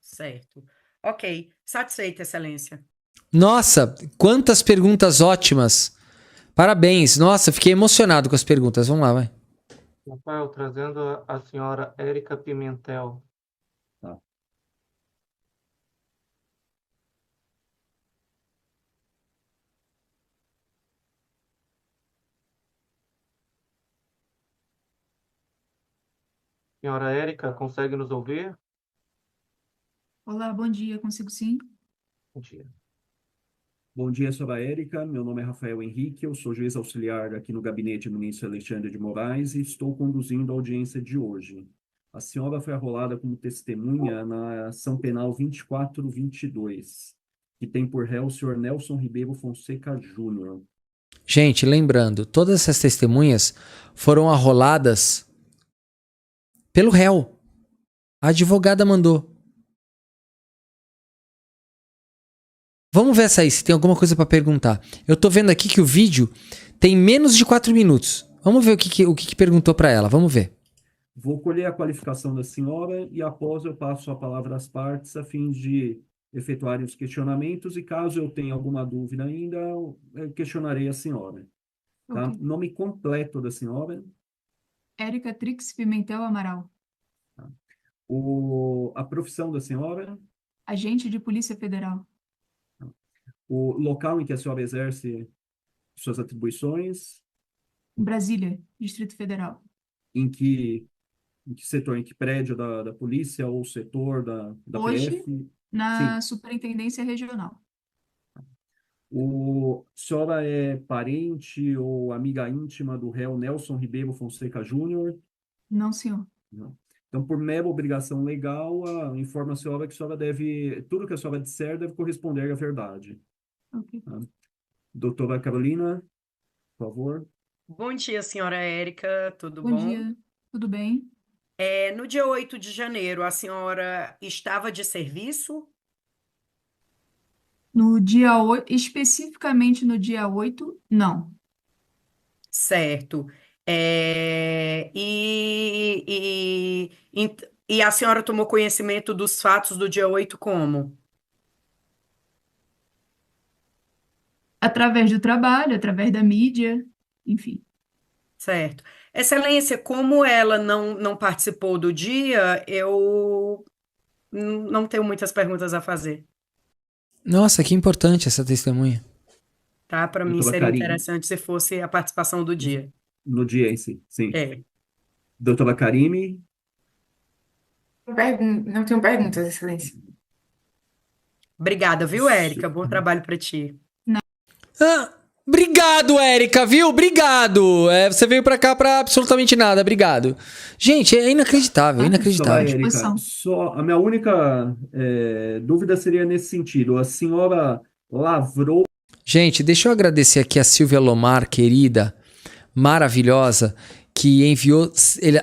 Certo. Ok. Satisfeita, Excelência. Nossa, quantas perguntas ótimas. Parabéns. Nossa, fiquei emocionado com as perguntas. Vamos lá, vai. Rafael, trazendo a senhora Érica Pimentel. Tá. Senhora Érica, consegue nos ouvir? Olá, bom dia, consigo sim? Bom dia. Bom dia, senhora Érica. Meu nome é Rafael Henrique, eu sou juiz auxiliar aqui no gabinete do ministro Alexandre de Moraes e estou conduzindo a audiência de hoje. A senhora foi arrolada como testemunha na ação penal 2422, que tem por réu o senhor Nelson Ribeiro Fonseca Júnior. Gente, lembrando, todas essas testemunhas foram arroladas pelo réu. A advogada mandou. Vamos ver essa aí, se tem alguma coisa pra perguntar. Eu tô vendo aqui que o vídeo tem menos de 4 minutos. Vamos ver o que perguntou pra ela. Vamos ver. Vou colher a qualificação da senhora e após eu passo a palavra às partes a fim de efetuarem os questionamentos e caso eu tenha alguma dúvida ainda, eu questionarei a senhora. Tá? Ok. Nome completo da senhora, Érica Trix Pimentel Amaral, a profissão da senhora, agente de Polícia Federal, o local em que a senhora exerce suas atribuições, Brasília, Distrito Federal, em que setor, em que prédio da polícia ou setor da Hoje, PF. na Sim. Superintendência Regional. A senhora é parente ou amiga íntima do réu Nelson Ribeiro Fonseca Júnior? Não, senhor. Não. Então, por mera obrigação legal, informa a senhora que a senhora deve, tudo que a senhora disser deve corresponder à verdade. Ok. Tá? Doutora Carolina, por favor. Bom dia, senhora Érica. Tudo Bom bom? dia, tudo bem? No dia 8 de janeiro, a senhora estava de serviço? No dia 8, especificamente no dia 8, não. Certo. E a senhora tomou conhecimento dos fatos do dia 8 como? através do trabalho, através da mídia, enfim. Certo. Excelência, como ela não participou do dia, eu não tenho muitas perguntas a fazer, Nossa, que importante essa testemunha. tá? Para mim Doutora seria Karine, interessante se fosse a participação do dia. no dia em si, sim. É. Doutora Karine, Não tenho perguntas, Excelência. Obrigada, viu, Érica? Bom trabalho para ti. Ah, obrigado, Érica, viu? Obrigado. Você veio pra cá pra absolutamente nada, obrigado. Gente, é inacreditável, só inacreditável. Érica, disposição. só a minha única dúvida seria nesse sentido. A senhora lavrou Gente, deixa eu agradecer aqui a Silvia Lomar, querida, maravilhosa, que enviou,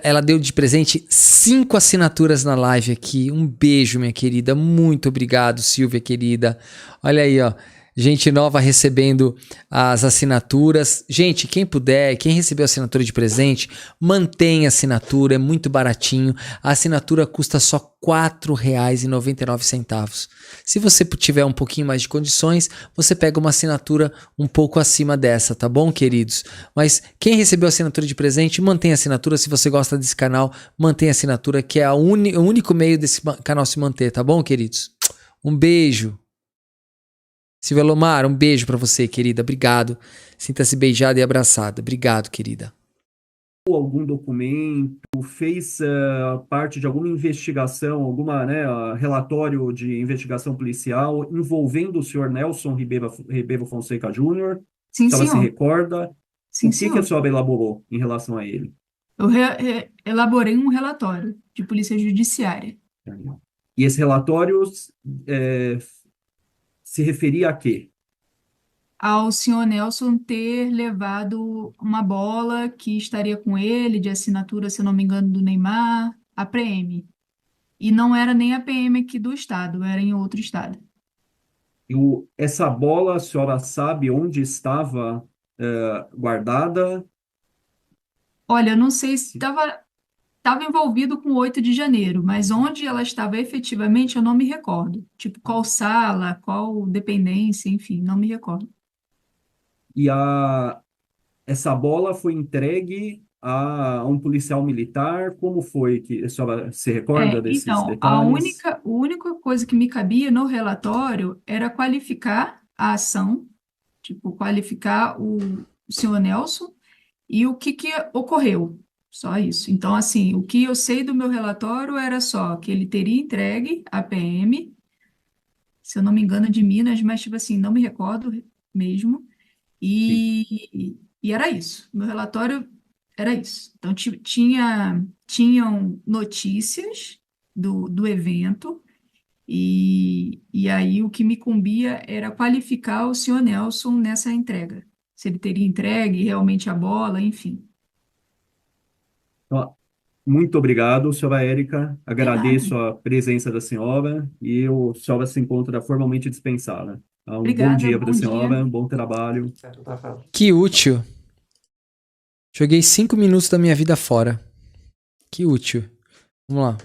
ela deu de presente 5 assinaturas na live aqui. Um beijo, minha querida. Muito obrigado, Silvia, querida. Olha aí, ó. Gente nova recebendo as assinaturas. Gente, quem puder, quem recebeu a assinatura de presente, mantenha a assinatura, é muito baratinho. A assinatura custa só R$ 4,99. Se você tiver um pouquinho mais de condições, você pega uma assinatura um pouco acima dessa, tá bom, queridos? Mas quem recebeu a assinatura de presente, mantenha a assinatura. Se você gosta desse canal, mantenha a assinatura, que é o único meio desse canal se manter, tá bom, queridos? Um beijo. Silvia Lomar, um beijo pra você, querida. Obrigado. Sinta-se beijada e abraçada. Obrigado, querida. algum documento, fez parte de alguma investigação, alguma, né, relatório de investigação policial envolvendo o senhor Nelson Ribeiro Fonseca Júnior? Sim, Se ela se senhor. recorda, Sim, o que a senhor. senhora elaborou em relação a ele? Eu elaborei um relatório de polícia judiciária E esse relatório se referia a quê? ao senhor Nelson ter levado uma bola que estaria com ele, de assinatura, se eu não me engano, do Neymar, a PM. E não era nem a PM aqui do estado, era em outro estado. Essa bola, a senhora sabe onde estava guardada? Olha, eu não sei se estava envolvido com o 8 de janeiro, mas onde ela estava efetivamente eu não me recordo. Tipo, qual sala, qual dependência, enfim, não me recordo. E essa bola foi entregue a um policial militar? Como foi que a senhora se recorda desses Então, detalhes? a única coisa que me cabia no relatório era qualificar a ação, tipo, qualificar o senhor Nelson e o que ocorreu. Só isso. Então, assim, o que eu sei do meu relatório era só que ele teria entregue a PM, se eu não me engano, de Minas, mas, tipo assim, não me recordo mesmo. Sim. E era isso. Meu relatório era isso. Então, tinham notícias do evento, e aí o que me cumbia era qualificar o senhor Nelson nessa entrega. Se ele teria entregue realmente a bola, enfim. Então, muito obrigado, senhora Érica. De nada. Agradeço a presença da senhora e a senhora se encontra formalmente dispensada. Um bom Obrigada, dia para a bom dia. senhora, um bom trabalho. Certo, Rafael. Que útil. Joguei 5 minutos da minha vida fora. Que útil. Vamos lá.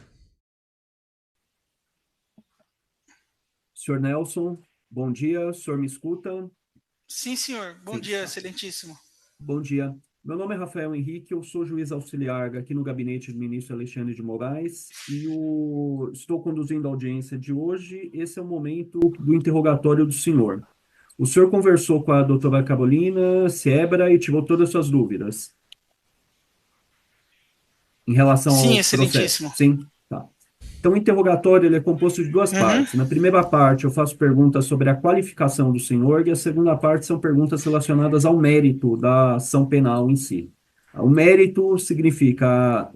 Senhor Nelson, bom dia. O senhor me escuta? Sim, senhor. Bom Sim, dia, tá. excelentíssimo. Bom dia. Meu nome é Rafael Henrique, eu sou juiz auxiliar aqui no gabinete do ministro Alexandre de Moraes e estou conduzindo a audiência de hoje. Esse é o momento do interrogatório do senhor. O senhor conversou com a doutora Carolina Siebra e tirou todas as suas dúvidas em relação Sim, ao excelentíssimo. processo? Sim? Tá. Então, o interrogatório ele é composto de duas partes. Na primeira parte, eu faço perguntas sobre a qualificação do senhor, e a segunda parte são perguntas relacionadas ao mérito da ação penal em si. O mérito significa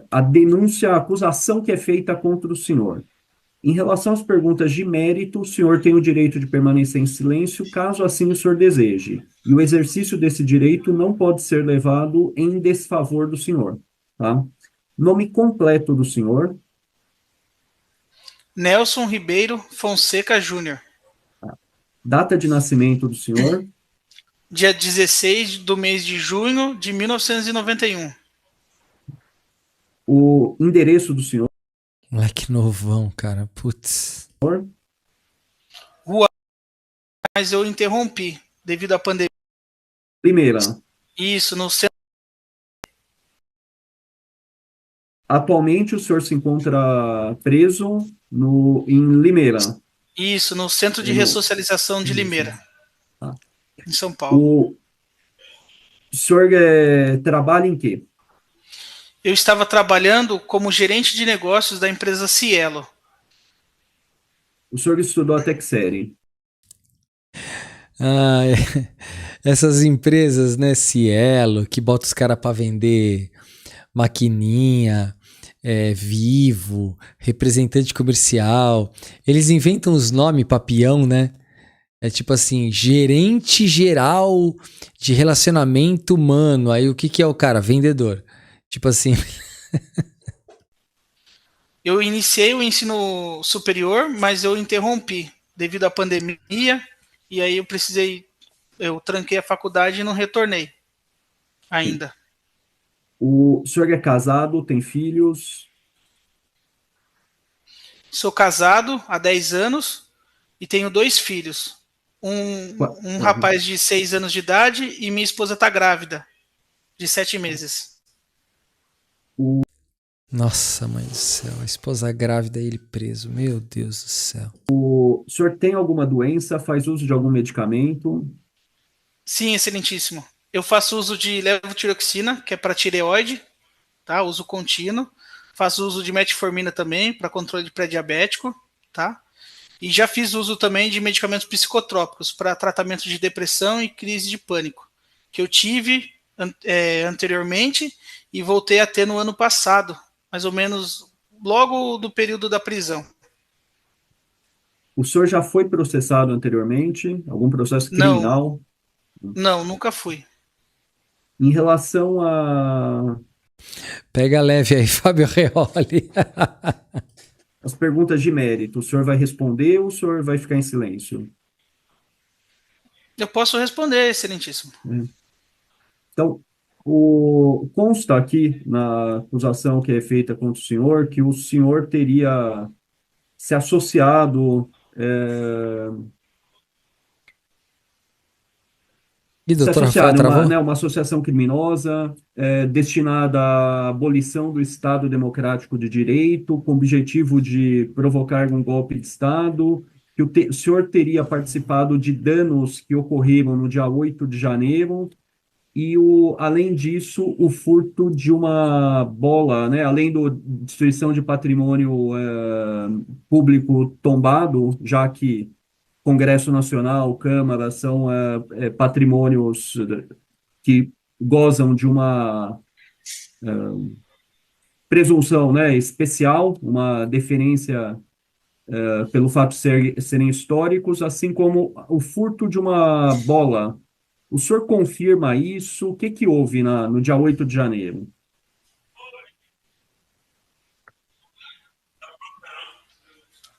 a denúncia, a acusação que é feita contra o senhor. Em relação às perguntas de mérito, o senhor tem o direito de permanecer em silêncio, caso assim o senhor deseje. E o exercício desse direito não pode ser levado em desfavor do senhor. Tá? Nome completo do senhor. Nelson Ribeiro Fonseca Júnior. Data de nascimento do senhor. Dia 16 do mês de junho de 1991. O endereço do senhor. Moleque novão, cara. Putz. Rua mas eu interrompi devido à pandemia. Limeira. Isso, no centro. Atualmente o senhor se encontra preso em Limeira. Isso, no Centro de No- Ressocialização de Limeira, Tá. em São Paulo. O senhor trabalha em quê? Eu estava trabalhando como gerente de negócios da empresa Cielo. O senhor estudou até que série? Ah, essas empresas, né, Cielo, que bota os caras pra vender maquininha, Vivo, representante comercial, eles inventam os nomes pra peão, né? É tipo assim, gerente geral de relacionamento humano. Aí o que que é o cara? Vendedor. Tipo assim, Eu iniciei o ensino superior, mas eu interrompi devido à pandemia, e aí eu tranquei a faculdade e não retornei ainda. O senhor é casado, tem filhos? Sou casado há 10 anos e tenho 2 filhos. Um rapaz de 6 anos de idade e minha esposa está grávida, de 7 meses. nossa, mãe do céu, a esposa grávida e ele preso. Meu Deus do céu. O senhor tem alguma doença? Faz uso de algum medicamento? Sim, excelentíssimo. Eu faço uso de levotiroxina, que é para tireoide, tá? Uso contínuo. Faço uso de metformina também, para controle de pré-diabético, tá? E já fiz uso também de medicamentos psicotrópicos para tratamento de depressão e crise de pânico, que eu tive anteriormente e voltei a ter no ano passado, mais ou menos logo do período da prisão. O senhor já foi processado anteriormente? Algum processo Não, criminal? não, nunca fui. Em relação a Pega leve aí, Fábio Reoli. as perguntas de mérito, o senhor vai responder ou o senhor vai ficar em silêncio? Eu posso responder, excelentíssimo. Então, consta aqui na acusação que é feita contra o senhor que o senhor teria se associado, E se doutor Rafael associado travou? uma associação criminosa destinada à abolição do Estado Democrático de Direito, com o objetivo de provocar um golpe de Estado, que o senhor teria participado de danos que ocorreram no dia 8 de janeiro, e, além disso, o furto de uma bola, né? Além da destruição de patrimônio público tombado, já que Congresso Nacional, Câmara, são patrimônios que gozam de uma presunção, né, especial, uma deferência pelo fato de serem históricos, assim como o furto de uma bola. O senhor confirma isso? O que que houve no dia 8 de janeiro?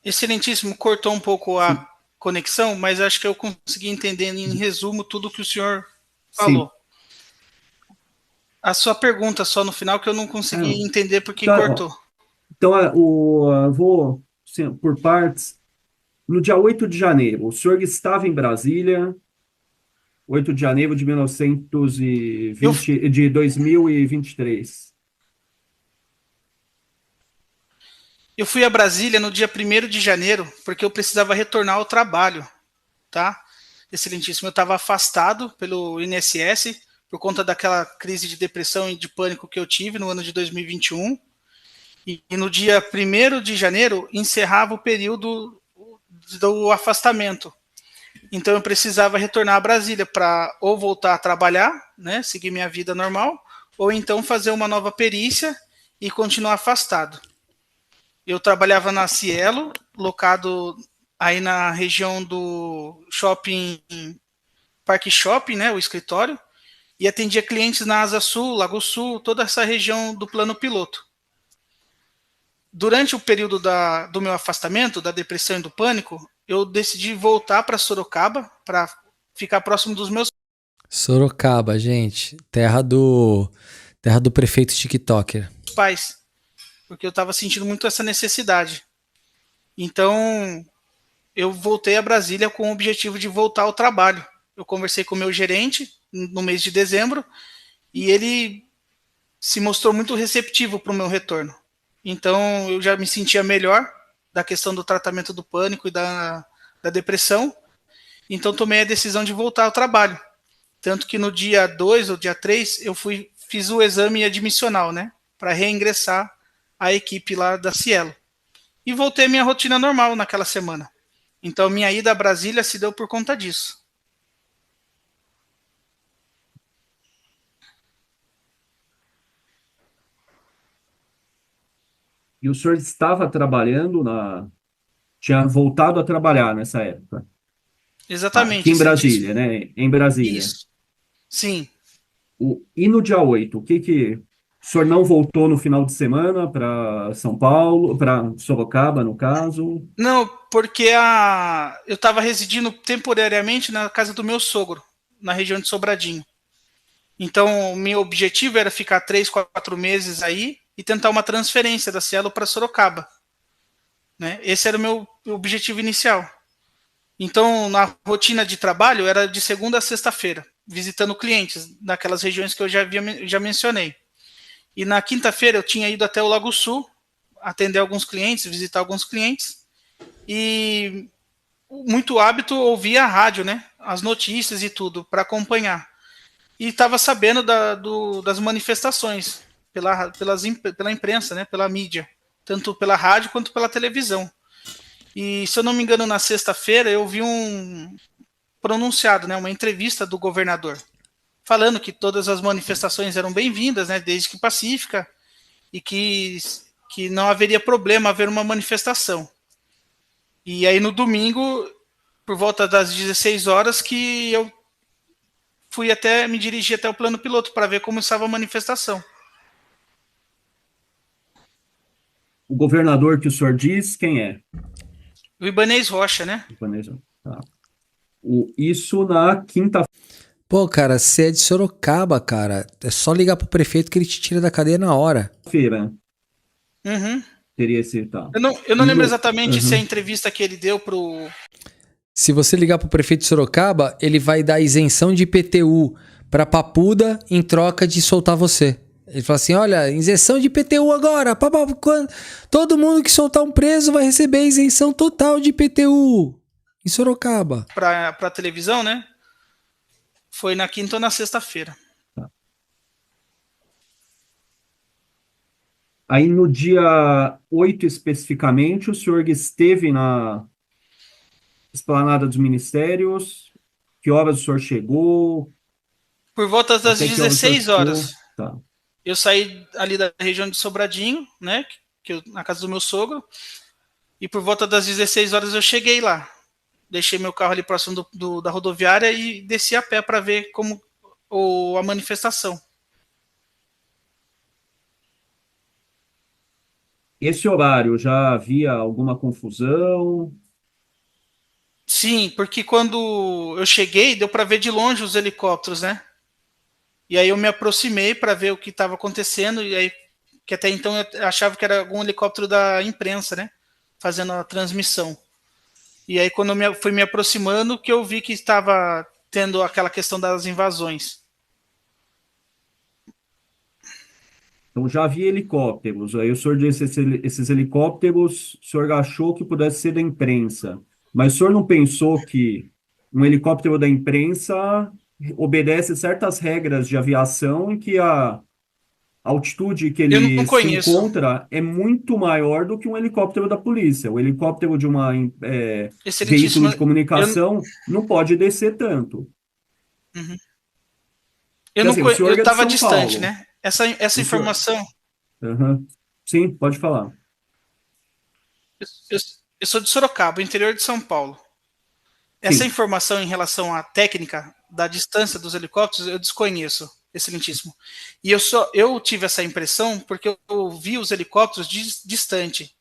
Excelentíssimo, cortou um pouco a conexão, mas acho que eu consegui entender em resumo tudo que o senhor falou. Sim. A sua pergunta só no final que eu não consegui entender porque Então, cortou. Então, vou por partes. No dia 8 de janeiro, o senhor estava em Brasília, 8 de janeiro de 2023. Eu fui a Brasília no dia 1º de janeiro porque eu precisava retornar ao trabalho, tá? Excelentíssimo, eu estava afastado pelo INSS por conta daquela crise de depressão e de pânico que eu tive no ano de 2021. E no dia 1º de janeiro encerrava o período do afastamento. Então eu precisava retornar a Brasília para ou voltar a trabalhar, né, seguir minha vida normal, ou então fazer uma nova perícia e continuar afastado. Eu trabalhava na Cielo, locado aí na região do shopping, Parque Shopping, né, o escritório, e atendia clientes na Asa Sul, Lago Sul, toda essa região do plano piloto. Durante o período do meu afastamento, da depressão e do pânico, eu decidi voltar para Sorocaba, para ficar próximo dos meus Sorocaba, gente. Terra do prefeito TikToker. pais, porque eu estava sentindo muito essa necessidade. Então, eu voltei a Brasília com o objetivo de voltar ao trabalho. Eu conversei com o meu gerente no mês de dezembro e ele se mostrou muito receptivo para o meu retorno. Então, eu já me sentia melhor da questão do tratamento do pânico e da depressão. Então, tomei a decisão de voltar ao trabalho. Tanto que no dia 2 ou dia 3, eu fiz o exame admissional, né? Para reingressar à equipe lá da Cielo. E voltei à minha rotina normal naquela semana. Então, minha ida a Brasília se deu por conta disso. E o senhor estava trabalhando tinha voltado a trabalhar nessa época? Exatamente. Aqui em Brasília, né? Em Brasília. Isso. Sim. E no dia 8, o senhor não voltou no final de semana para São Paulo, para Sorocaba, no caso? Não, porque eu estava residindo temporariamente na casa do meu sogro, na região de Sobradinho. Então, meu objetivo era ficar 3, 4 meses aí e tentar uma transferência da Cielo para Sorocaba. Né? Esse era o meu objetivo inicial. Então, na rotina de trabalho, era de segunda a sexta-feira, visitando clientes naquelas regiões que eu já mencionei. E na quinta-feira eu tinha ido até o Lago Sul, atender alguns clientes, visitar alguns clientes, e muito hábito ouvir a rádio, né? As notícias e tudo, para acompanhar. E estava sabendo das manifestações pela imprensa, né? Pela mídia, tanto pela rádio quanto pela televisão. E, se eu não me engano, na sexta-feira eu vi um pronunciado, né, uma entrevista do governador, falando que todas as manifestações eram bem-vindas, né, desde que pacífica, e que não haveria problema haver uma manifestação. E aí no domingo, por volta das 16 horas, que eu me dirigi até o plano piloto para ver como estava a manifestação. O governador que o senhor diz, quem é? O Ibanez Rocha, né? Tá. Isso na quinta. Pô, cara, você é de Sorocaba, cara. É só ligar pro prefeito que ele te tira da cadeia na hora. Feira. Uhum. Teria esse tal. Eu não lembro exatamente se a entrevista que ele deu pro... Se você ligar pro prefeito de Sorocaba, ele vai dar isenção de IPTU pra Papuda em troca de soltar você. Ele fala assim, olha, isenção de IPTU agora. Todo mundo que soltar um preso vai receber isenção total de IPTU. Em Sorocaba. Pra televisão, né? Foi na quinta ou na sexta-feira. Tá. Aí no dia 8 especificamente, o senhor esteve na esplanada dos ministérios. Que horas o senhor chegou? Por volta das 16 horas. Tá. Eu saí ali da região de Sobradinho, né? Na casa do meu sogro. E por volta das 16 horas eu cheguei lá. Deixei meu carro ali próximo da rodoviária e desci a pé para ver a manifestação. Esse horário já havia alguma confusão? Sim, porque quando eu cheguei, deu para ver de longe os helicópteros, né? E aí eu me aproximei para ver o que estava acontecendo, e aí, que até então eu achava que era algum helicóptero da imprensa, né? Fazendo a transmissão. E aí quando eu fui me aproximando, que eu vi que estava tendo aquela questão das invasões. Então já havia helicópteros. Aí o senhor disse esses helicópteros, o senhor achou que pudesse ser da imprensa. Mas o senhor não pensou que um helicóptero da imprensa obedece certas regras de aviação e que a altitude que ele se encontra é muito maior do que um helicóptero da polícia. O helicóptero de veículo de comunicação não pode descer tanto. Uhum. Eu estava distante, Paulo, né? Essa informação... Uhum. Sim, pode falar. Eu sou de Sorocaba, interior de São Paulo. Essa informação em relação à técnica da distância dos helicópteros, eu desconheço, excelentíssimo. E eu tive essa impressão porque eu vi os helicópteros distante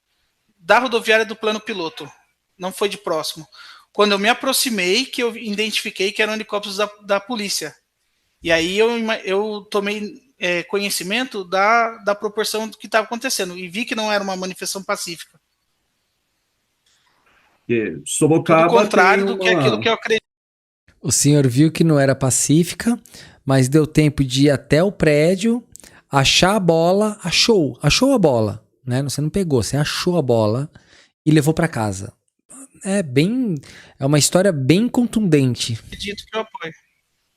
da rodoviária do plano piloto. Não foi de próximo. Quando eu me aproximei, que eu identifiquei que eram helicópteros da polícia. E aí eu tomei conhecimento da proporção do que estava acontecendo. E vi que não era uma manifestação pacífica. Porque Tudo Sorocaba contrário tem do que aquilo que eu acredito. O senhor viu que não era pacífica, mas deu tempo de ir até o prédio, achar a bola, achou a bola, né? Você não pegou, você achou a bola e levou pra casa. É uma história bem contundente. Acredito que eu apoio.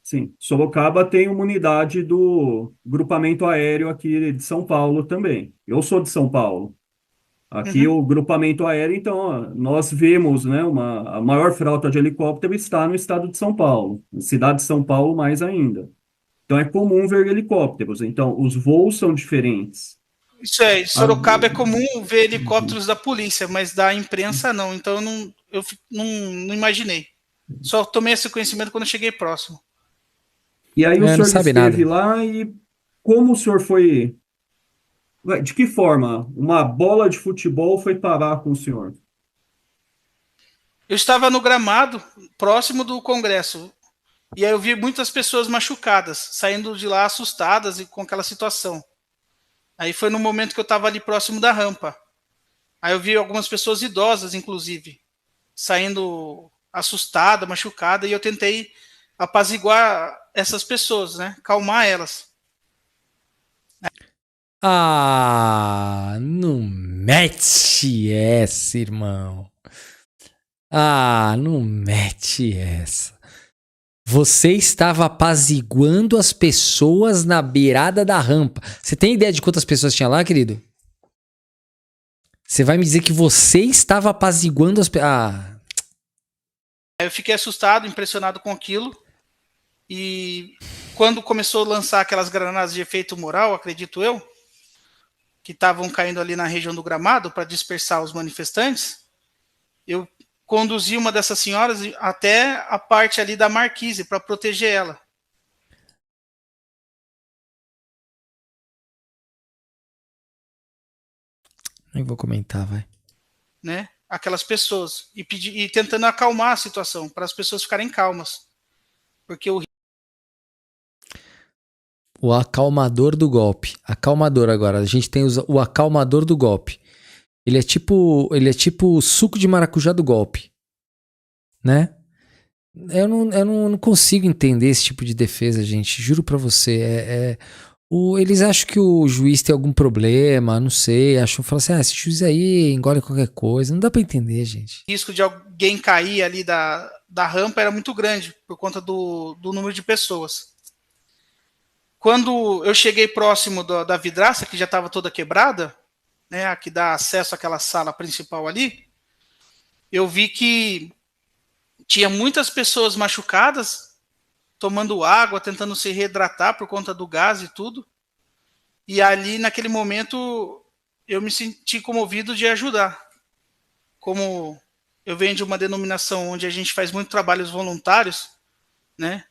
Sim, Sorocaba tem uma unidade do grupamento aéreo aqui de São Paulo também. Eu sou de São Paulo. Aqui o grupamento aéreo, então, ó, nós vemos, né, a maior frota de helicóptero está no estado de São Paulo, na cidade de São Paulo mais ainda. Então é comum ver helicópteros. Então os voos são diferentes. Isso é, em Sorocaba é comum ver helicópteros da polícia, mas da imprensa não. Então eu não imaginei. Só tomei esse conhecimento quando eu cheguei próximo. E aí o não senhor sabe esteve nada. lá e como o senhor foi... De que forma uma bola de futebol foi parar com o senhor? Eu estava no gramado, próximo do Congresso, e aí eu vi muitas pessoas machucadas, saindo de lá assustadas e com aquela situação. Aí foi no momento que eu estava ali próximo da rampa. Aí eu vi algumas pessoas idosas, inclusive, saindo assustada, machucada, e eu tentei apaziguar essas pessoas, né? Calmar elas. Ah, não mete essa, irmão. Ah, não mete essa. Você estava apaziguando as pessoas na beirada da rampa. Você tem ideia de quantas pessoas tinha lá, querido? Você vai me dizer que você estava apaziguando as pessoas. Ah. Aí eu fiquei assustado, impressionado com aquilo. E quando começou a lançar aquelas granadas de efeito moral, acredito eu, que estavam caindo ali na região do gramado para dispersar os manifestantes, eu conduzi uma dessas senhoras até a parte ali da marquise para proteger ela. Nem vou comentar, vai. Né? Aquelas pessoas e tentando acalmar a situação para as pessoas ficarem calmas, porque o acalmador do golpe. Acalmador agora. A gente tem o acalmador do golpe. Ele é tipo o suco de maracujá do golpe, né? Eu não consigo entender esse tipo de defesa, gente. Juro pra você. Eles acham que o juiz tem algum problema, não sei. Falam assim, esse juiz aí engole qualquer coisa. Não dá pra entender, gente. O risco de alguém cair ali da rampa era muito grande por conta do número de pessoas. Quando eu cheguei próximo da vidraça, que já estava toda quebrada, né, a que dá acesso àquela sala principal ali, eu vi que tinha muitas pessoas machucadas, tomando água, tentando se reidratar por conta do gás e tudo. E ali, naquele momento, eu me senti comovido de ajudar. Como eu venho de uma denominação onde a gente faz muito trabalhos voluntários, né?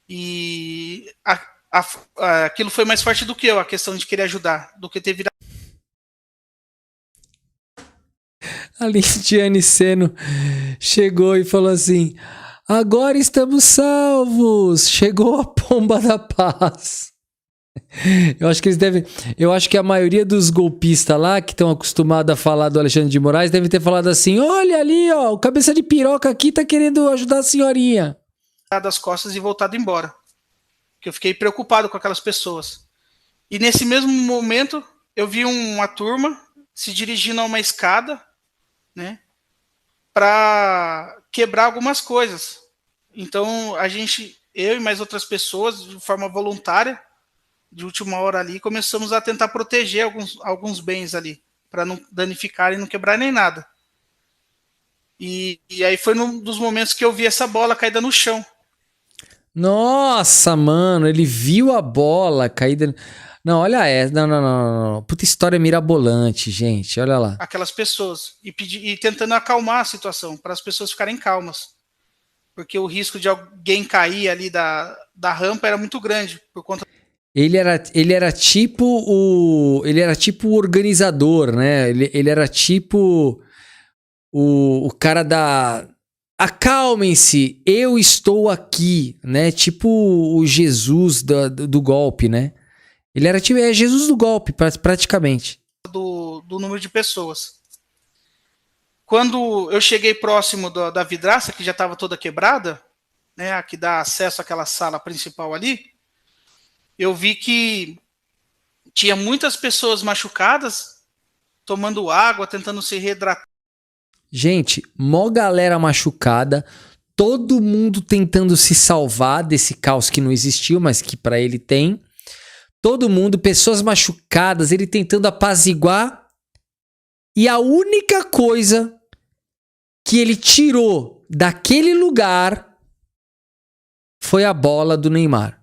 E aquilo foi mais forte do que eu, a questão de querer ajudar, do que ter virado. A Lidiane Seno chegou e falou assim: agora estamos salvos! Chegou a pomba da paz. Eu acho que a maioria dos golpistas lá, que estão acostumados a falar do Alexandre de Moraes, deve ter falado assim: olha ali, ó, o cabeça de piroca aqui tá querendo ajudar a senhorinha. Das costas e voltado embora. Que eu fiquei preocupado com aquelas pessoas. E nesse mesmo momento, eu vi uma turma se dirigindo a uma escada, né, para quebrar algumas coisas. Então, eu e mais outras pessoas, de forma voluntária, de última hora ali, começamos a tentar proteger alguns bens ali, para não danificar e não quebrar nem nada. E aí foi num dos momentos que eu vi essa bola caída no chão. Nossa, mano, ele viu a bola caída. Não, olha essa. Não. Puta história mirabolante, gente. Olha lá. Aquelas pessoas. E tentando acalmar a situação, para as pessoas ficarem calmas. Porque o risco de alguém cair ali da rampa era muito grande. Por conta. Ele era tipo o organizador, né? Ele era tipo o cara da... Acalmem-se, eu estou aqui, né? Tipo o Jesus do golpe, né? Ele era tipo Jesus do golpe, praticamente. Do número de pessoas. Quando eu cheguei próximo da vidraça, que já estava toda quebrada, né, a que dá acesso àquela sala principal ali, eu vi que tinha muitas pessoas machucadas, tomando água, tentando se reidratar. Gente, mó galera machucada, todo mundo tentando se salvar desse caos que não existiu, mas que pra ele tem. Todo mundo, pessoas machucadas, ele tentando apaziguar. E a única coisa que ele tirou daquele lugar foi a bola do Neymar.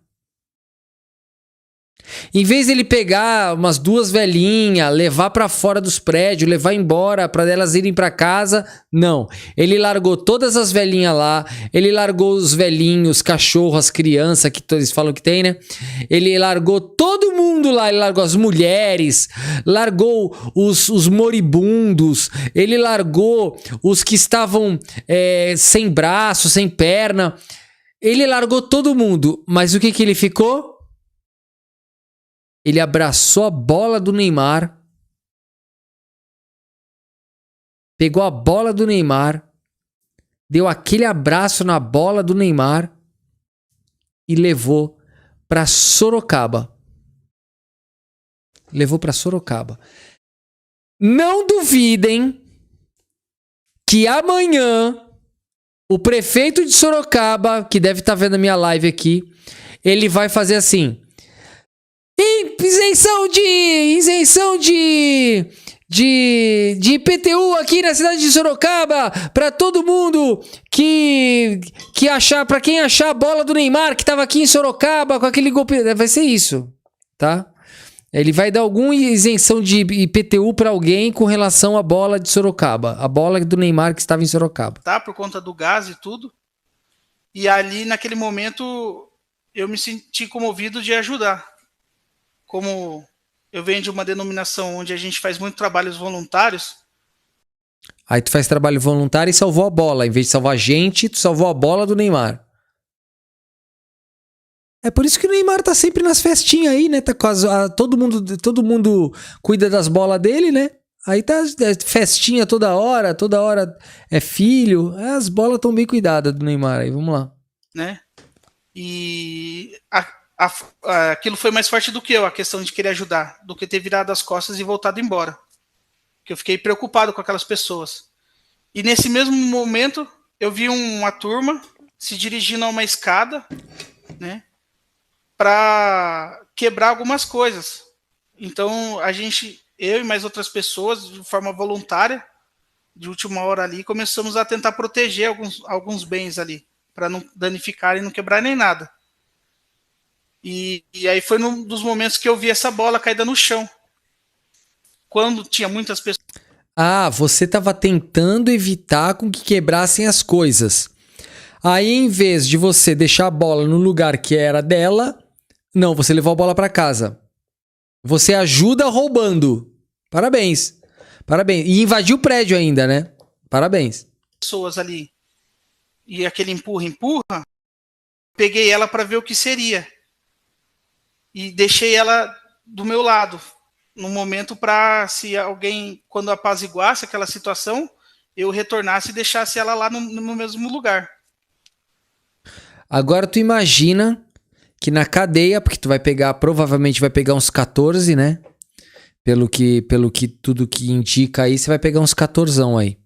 Em vez dele pegar umas 2 velhinhas, levar pra fora dos prédios, levar embora pra elas irem pra casa, não. Ele largou todas as velhinhas lá, ele largou os velhinhos, os cachorros, as crianças, que eles falam que tem, né? Ele largou todo mundo lá, ele largou as mulheres, largou os moribundos, ele largou os que estavam sem braço, sem perna. Ele largou todo mundo, mas o que ele ficou? Ele abraçou a bola do Neymar, pegou a bola do Neymar, deu aquele abraço na bola do Neymar e levou para Sorocaba. Levou para Sorocaba. Não duvidem que amanhã o prefeito de Sorocaba, que deve estar vendo a minha live aqui, ele vai fazer assim: isenção de IPTU aqui na cidade de Sorocaba para todo mundo que achar, para quem achar a bola do Neymar que tava aqui em Sorocaba com aquele golpe, vai ser isso, tá? Ele vai dar alguma isenção de IPTU para alguém com relação à bola de Sorocaba, a bola do Neymar que estava em Sorocaba. Tá, por conta do gás e tudo. E ali, naquele momento, eu me senti comovido de ajudar. Como eu venho de uma denominação onde a gente faz muito trabalhos voluntários. Aí tu faz trabalho voluntário e salvou a bola. Em vez de salvar a gente, tu salvou a bola do Neymar. É por isso que o Neymar tá sempre nas festinhas aí, né? Tá quase, todo mundo cuida das bolas dele, né? Aí tá festinha toda hora é filho. As bolas estão bem cuidadas do Neymar aí, vamos lá. Né? E aquilo foi mais forte do que eu, a questão de querer ajudar, do que ter virado as costas e voltado embora. Porque eu fiquei preocupado com aquelas pessoas. E nesse mesmo momento, eu vi uma turma se dirigindo a uma escada, né, para quebrar algumas coisas. Então, eu e mais outras pessoas, de forma voluntária, de última hora ali, começamos a tentar proteger alguns bens ali, para não danificar e não quebrar nem nada. E aí foi num dos momentos que eu vi essa bola caída no chão. Quando tinha muitas pessoas... Ah, você estava tentando evitar com que quebrassem as coisas. Aí, em vez de você deixar a bola no lugar que era dela, não, você levou a bola para casa. Você ajuda roubando. Parabéns. Parabéns. E invadiu o prédio ainda, né? Parabéns. Pessoas ali. E aquele empurra, peguei ela para ver o que seria. E deixei ela do meu lado, no momento para, se alguém, quando apaziguasse aquela situação, eu retornasse e deixasse ela lá no mesmo lugar. Agora tu imagina que na cadeia, porque tu vai pegar, provavelmente vai pegar uns 14, né? Pelo que tudo que indica aí, você vai pegar uns 14 aí.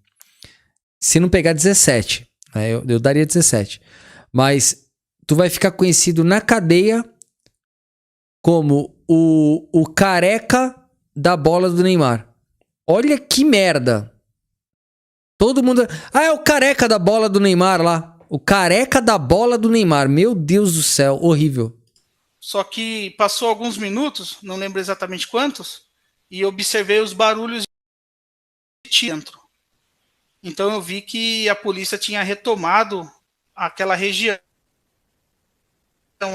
Se não pegar 17, né? Eu daria 17. Mas tu vai ficar conhecido na cadeia como o careca da bola do Neymar. Olha que merda. Todo mundo... Ah, é o careca da bola do Neymar lá. O careca da bola do Neymar. Meu Deus do céu, horrível. Só que passou alguns minutos, não lembro exatamente quantos, e observei os barulhos de dentro. Então eu vi que a polícia tinha retomado aquela região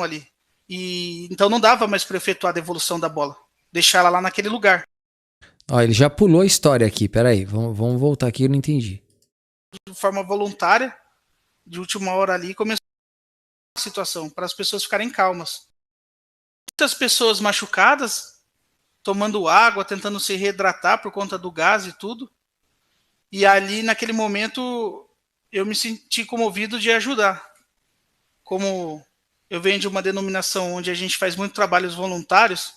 ali. E então não dava mais para efetuar a devolução da bola. Deixar ela lá naquele lugar. Ó, ele já pulou a história aqui. Peraí, vamos voltar aqui, eu não entendi. De forma voluntária, de última hora ali, começou a situação para as pessoas ficarem calmas. Muitas pessoas machucadas, tomando água, tentando se reidratar por conta do gás e tudo. E ali, naquele momento, eu me senti comovido de ajudar. Como eu venho de uma denominação onde a gente faz muito trabalhos voluntários,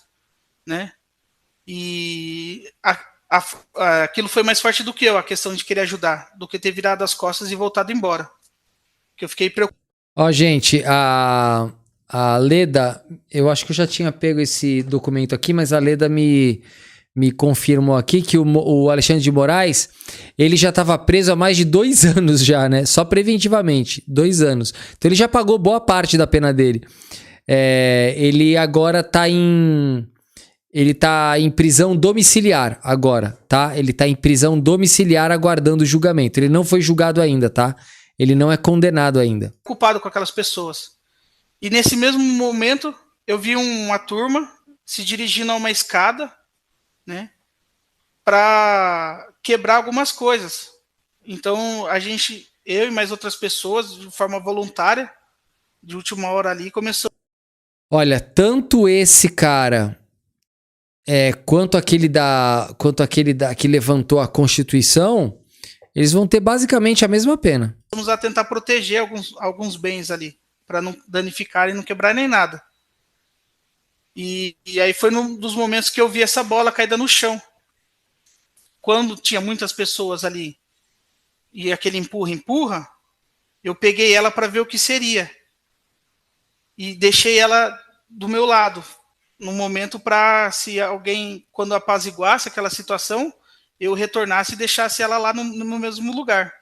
né? E aquilo foi mais forte do que eu, a questão de querer ajudar, do que ter virado as costas e voltado embora. Porque eu fiquei preocupado. Ó, gente, a Leda, eu acho que eu já tinha pego esse documento aqui, mas a Leda me confirmou aqui que o Alexandre de Moraes, ele já estava preso há mais de 2 anos já, né? Só preventivamente, 2 anos. Então ele já pagou boa parte da pena dele. Ele agora tá em prisão domiciliar agora, tá? Ele tá em prisão domiciliar aguardando o julgamento. Ele não foi julgado ainda, tá? Ele não é condenado ainda. Preocupado com aquelas pessoas. E nesse mesmo momento, eu vi uma turma se dirigindo a uma escada, né, para quebrar algumas coisas. Então, eu e mais outras pessoas, de forma voluntária, de última hora ali, começou. Olha, tanto esse cara quanto aquele que levantou a Constituição, eles vão ter basicamente a mesma pena. Vamos a tentar proteger alguns bens ali, para não danificar e não quebrar nem nada. E aí foi num dos momentos que eu vi essa bola caída no chão. Quando tinha muitas pessoas ali e aquele empurra, eu peguei ela para ver o que seria. E deixei ela do meu lado, no momento para, se alguém, quando apaziguasse aquela situação, eu retornasse e deixasse ela lá no mesmo lugar.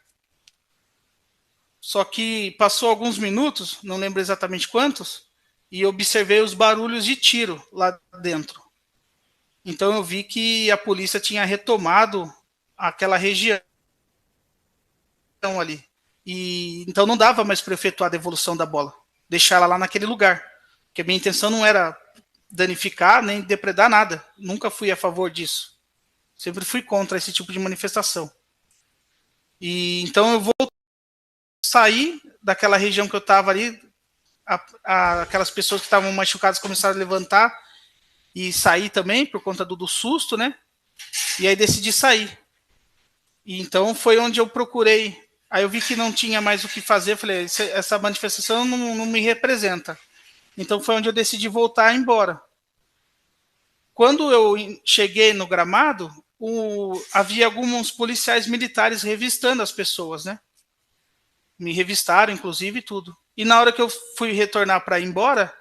Só que passou alguns minutos, não lembro exatamente quantos, e observei os barulhos de tiro lá dentro. Então eu vi que a polícia tinha retomado aquela região ali. E então não dava mais para efetuar a devolução da bola, deixar ela lá naquele lugar. Porque a minha intenção não era danificar nem depredar nada. Nunca fui a favor disso. Sempre fui contra esse tipo de manifestação. E então eu vou sair daquela região que eu estava ali. Aquelas pessoas que estavam machucadas começaram a levantar e sair também por conta do susto, né? E aí decidi sair. E então foi onde eu procurei. Aí eu vi que não tinha mais o que fazer. Falei, essa manifestação não me representa. Então foi onde eu decidi voltar embora. Quando eu cheguei no gramado, havia alguns policiais militares revistando as pessoas, né? Me revistaram, inclusive, tudo. E na hora que eu fui retornar para ir embora,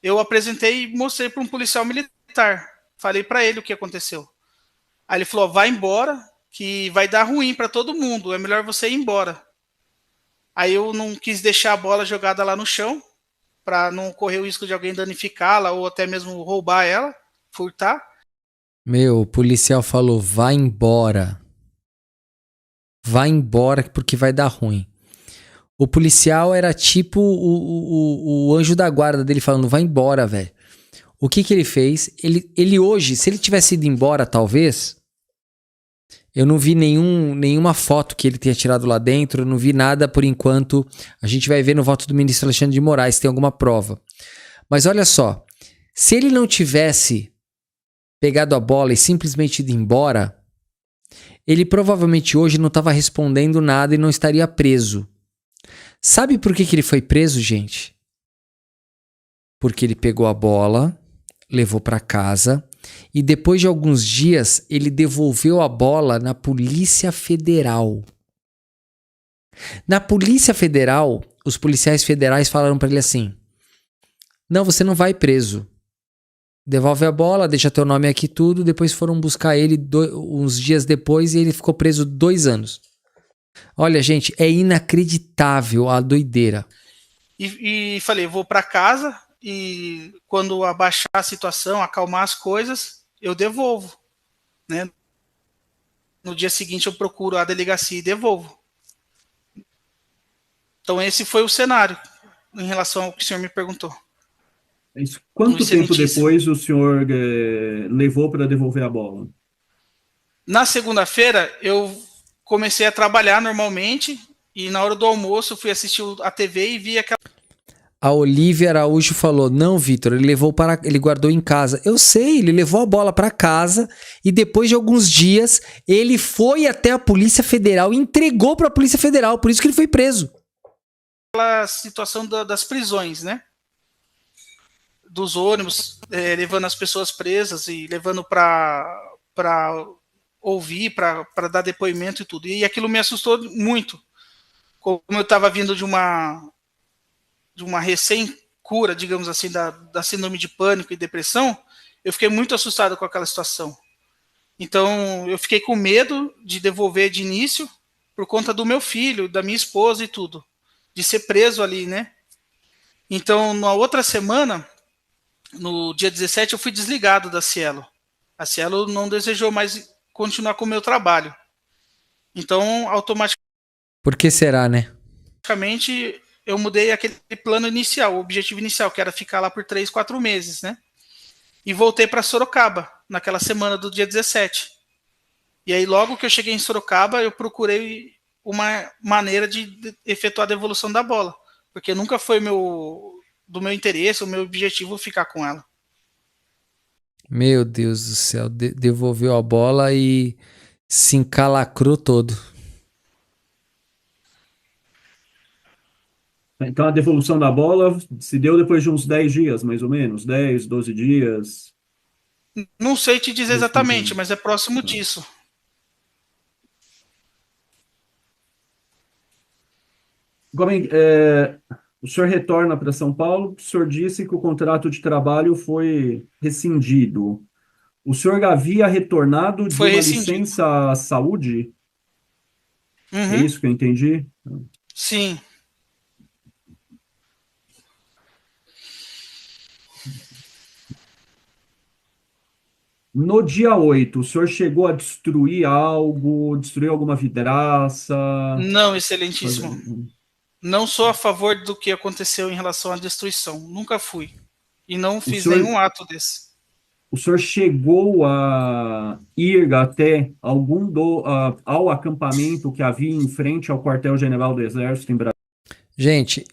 eu apresentei e mostrei para um policial militar. Falei para ele o que aconteceu. Aí ele falou, vai embora, que vai dar ruim para todo mundo, é melhor você ir embora. Aí eu não quis deixar a bola jogada lá no chão, para não correr o risco de alguém danificá-la ou até mesmo roubar ela, furtar. Meu, o policial falou, vai embora. Vai embora porque vai dar ruim. O policial era tipo o anjo da guarda dele falando, vai embora, velho. O que ele fez? Ele hoje, se ele tivesse ido embora, talvez, eu não vi nenhuma foto que ele tenha tirado lá dentro, eu não vi nada por enquanto. A gente vai ver no voto do ministro Alexandre de Moraes se tem alguma prova. Mas olha só, se ele não tivesse pegado a bola e simplesmente ido embora, ele provavelmente hoje não estava respondendo nada e não estaria preso. Sabe por que ele foi preso, gente? Porque ele pegou a bola, levou para casa e depois de alguns dias ele devolveu a bola na Polícia Federal. Na Polícia Federal, os policiais federais falaram para ele assim: não, você não vai preso. Devolve a bola, deixa teu nome aqui tudo. Depois foram buscar ele uns dias depois e ele ficou preso 2 anos. Olha, gente, é inacreditável a doideira. E falei, vou para casa e quando abaixar a situação, acalmar as coisas, eu devolvo, né? No dia seguinte eu procuro a delegacia e devolvo. Então esse foi o cenário em relação ao que o senhor me perguntou. Quanto tempo depois o senhor levou para devolver a bola? Na segunda-feira eu comecei a trabalhar normalmente e na hora do almoço fui assistir a TV e vi aquela... A Olivia Araújo falou: não, Vitor, ele guardou em casa. Eu sei, ele levou a bola para casa e depois de alguns dias ele foi até a Polícia Federal e entregou para a Polícia Federal, por isso que ele foi preso. Aquela situação das prisões, né? Dos ônibus, levando as pessoas presas e levando para ouvir, para dar depoimento e tudo. E aquilo me assustou muito. Como eu estava vindo de uma recém-cura, digamos assim, da síndrome de pânico e depressão, eu fiquei muito assustado com aquela situação. Então, eu fiquei com medo de devolver de início, por conta do meu filho, da minha esposa e tudo, de ser preso ali, né? Então, na outra semana, no dia 17, eu fui desligado da Cielo. A Cielo não desejou mais continuar com o meu trabalho. Então, automaticamente... Por que será, né? Eu mudei aquele plano inicial, o objetivo inicial, que era ficar lá por 3, 4 meses, né? E voltei para Sorocaba, naquela semana do dia 17. E aí, logo que eu cheguei em Sorocaba, eu procurei uma maneira de efetuar a devolução da bola. Porque nunca foi do meu interesse, o meu objetivo ficar com ela. Meu Deus do céu, devolveu a bola e se encalacrou todo. Então a devolução da bola se deu depois de uns 10 dias, mais ou menos, 10, 12 dias. Não sei te dizer exatamente, mas é próximo disso. O senhor retorna para São Paulo, o senhor disse que o contrato de trabalho foi rescindido. O senhor havia retornado de uma licença saúde? Uhum. É isso que eu entendi? Sim. No dia 8, o senhor chegou a destruir algo, destruir alguma vidraça? Não, excelentíssimo. Não sou a favor do que aconteceu em relação à destruição. Nunca fui. E não fiz nenhum ato desse. O senhor chegou a ir até ao acampamento que havia em frente ao quartel-general do Exército em Brasília? Gente,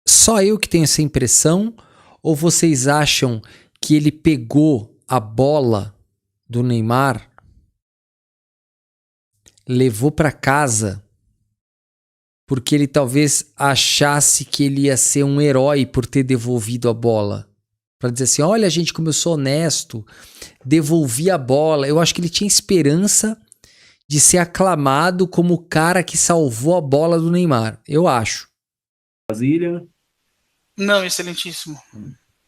só eu que tenho essa impressão? Ou vocês acham que ele pegou a bola do Neymar, levou para casa, porque ele talvez achasse que ele ia ser um herói por ter devolvido a bola? Para dizer assim, olha gente, como eu sou honesto, devolvi a bola. Eu acho que ele tinha esperança de ser aclamado como o cara que salvou a bola do Neymar. Eu acho. Brasília? Não, excelentíssimo.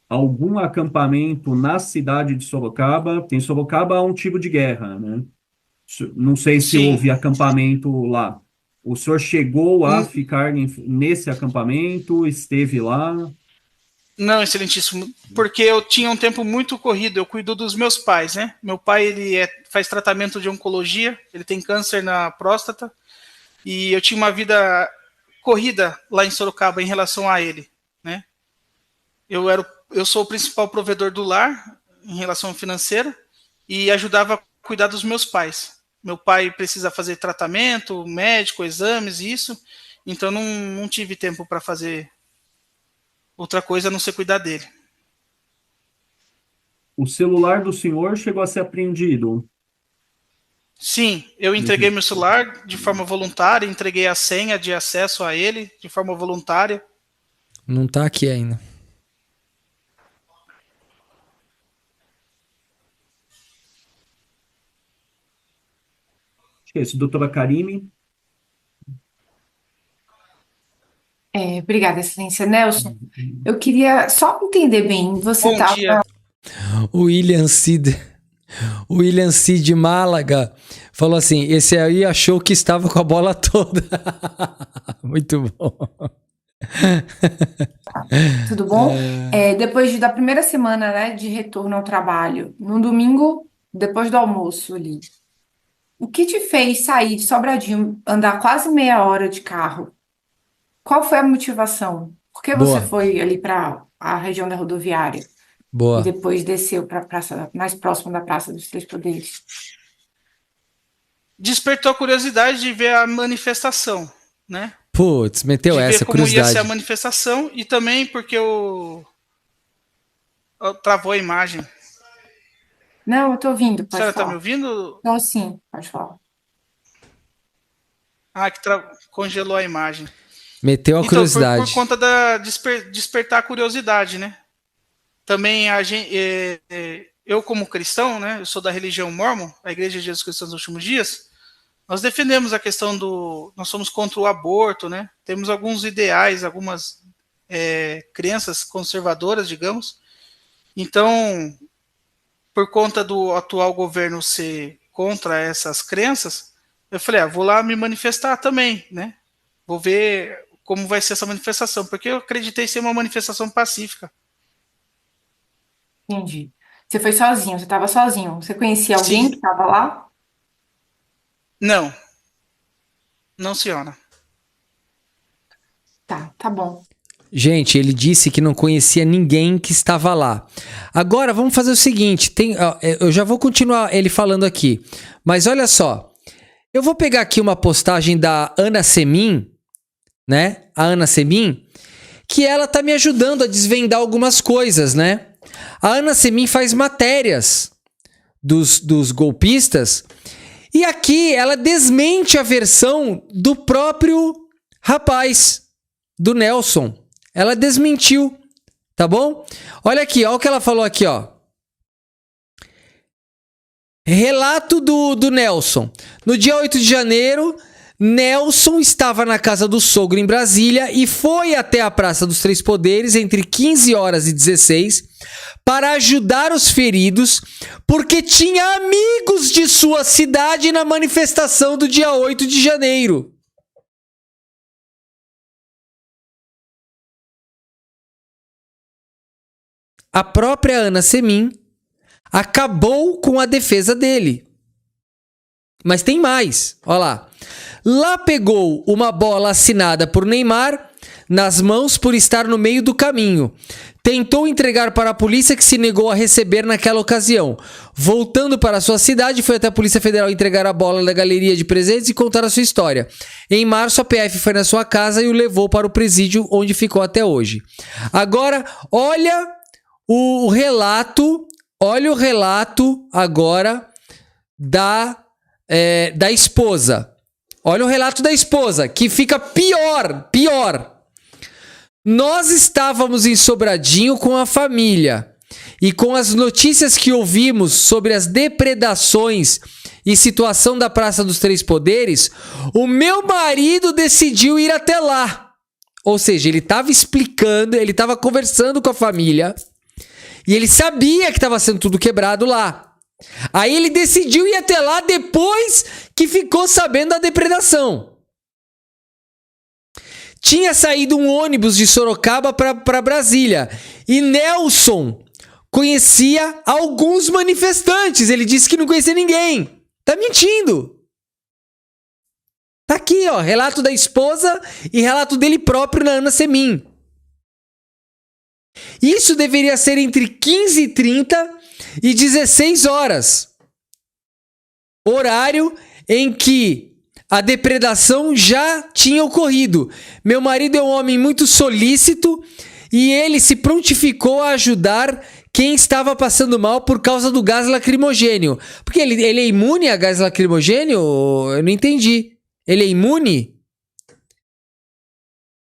Algum acampamento na cidade de Sorocaba? Em Sorocaba há um tipo de guerra, né? Não sei se houve acampamento lá. O senhor chegou a ficar nesse acampamento? Esteve lá? Não, excelentíssimo, porque eu tinha um tempo muito corrido, eu cuido dos meus pais, né? Meu pai, faz tratamento de oncologia, ele tem câncer na próstata, e eu tinha uma vida corrida lá em Sorocaba em relação a ele, né? Eu sou o principal provedor do lar em relação financeira e ajudava a cuidar dos meus pais. Meu pai precisa fazer tratamento, médico, exames, isso, então não tive tempo para fazer outra coisa a não ser cuidar dele. O celular do senhor chegou a ser apreendido? Sim, eu entreguei meu celular de forma voluntária, entreguei a senha de acesso a ele de forma voluntária. Não tá aqui ainda. Esse, doutora Karine. Obrigada, excelência. Nelson, eu queria só entender bem, você estava... O William C. de Málaga falou assim, esse aí achou que estava com a bola toda. Muito bom. Tudo bom? Depois da primeira semana, né, de retorno ao trabalho, no domingo, depois do almoço ali, o que te fez sair de Sobradinho, andar quase meia hora de carro? Qual foi a motivação? Por que você foi ali para a região da rodoviária? Boa. E depois desceu para a praça mais próxima da Praça dos Três Poderes? Despertou a curiosidade de ver a manifestação, né? Putz, meteu de ver essa, como ia ser a curiosidade. manifestação e também porque travou a imagem. Não, eu tô ouvindo, A pode senhora tá me falar. ouvindo? Então, sim, pode falar. Ah, que congelou a imagem. Meteu a Então, por curiosidade. conta da despertar a curiosidade, né? Também eu como cristão, né? Eu sou da religião mórmon, a Igreja de Jesus Cristo dos Últimos Dias. Nós defendemos a questão nós somos contra o aborto, né? Temos alguns ideais, algumas crenças conservadoras, digamos. Então, por conta do atual governo ser contra essas crenças, eu falei, vou lá me manifestar também, né? Vou ver como vai ser essa manifestação, porque eu acreditei ser uma manifestação pacífica. Entendi. Você foi sozinho, você estava sozinho. Você conhecia alguém que Sim. estava lá? Não. Não, senhora. Tá bom. Gente, ele disse que não conhecia ninguém que estava lá. Agora, vamos fazer o seguinte, eu já vou continuar ele falando aqui, mas olha só, eu vou pegar aqui uma postagem da Ana Semin, né? A Ana Semin, que ela tá me ajudando a desvendar algumas coisas, né? A Ana Semin faz matérias dos golpistas e aqui ela desmente a versão do próprio rapaz, do Nelson. Ela desmentiu, tá bom? Olha aqui, olha o que ela falou aqui, ó. Relato do Nelson. No dia 8 de janeiro, Nelson estava na casa do sogro em Brasília e foi até a Praça dos Três Poderes entre 15 horas e 16 para ajudar os feridos, porque tinha amigos de sua cidade na manifestação do dia 8 de janeiro. A própria Ana Semin acabou com a defesa dele. Mas tem mais, olha lá. Lá pegou uma bola assinada por Neymar nas mãos por estar no meio do caminho. Tentou entregar para a polícia que se negou a receber naquela ocasião. Voltando para sua cidade, foi até a Polícia Federal entregar a bola na galeria de presentes e contar a sua história. Em março, a PF foi na sua casa e o levou para o presídio, onde ficou até hoje. Agora, olha o relato agora da esposa. Olha o relato da esposa, que fica pior. Nós estávamos em Sobradinho com a família e com as notícias que ouvimos sobre as depredações e situação da Praça dos Três Poderes, o meu marido decidiu ir até lá. Ou seja, ele estava explicando, ele estava conversando com a família e ele sabia que estava sendo tudo quebrado lá. Aí ele decidiu ir até lá depois que ficou sabendo da depredação. Tinha saído um ônibus de Sorocaba para Brasília e Nelson conhecia alguns manifestantes. Ele disse que não conhecia ninguém. Tá mentindo. Tá aqui, ó, relato da esposa e relato dele próprio na Ana Semin. Isso deveria ser entre 15h30 e 16 horas. Horário em que a depredação já tinha ocorrido. Meu marido é um homem muito solícito e ele se prontificou a ajudar quem estava passando mal por causa do gás lacrimogênio. Porque ele é imune a gás lacrimogênio? Eu não entendi. Ele é imune?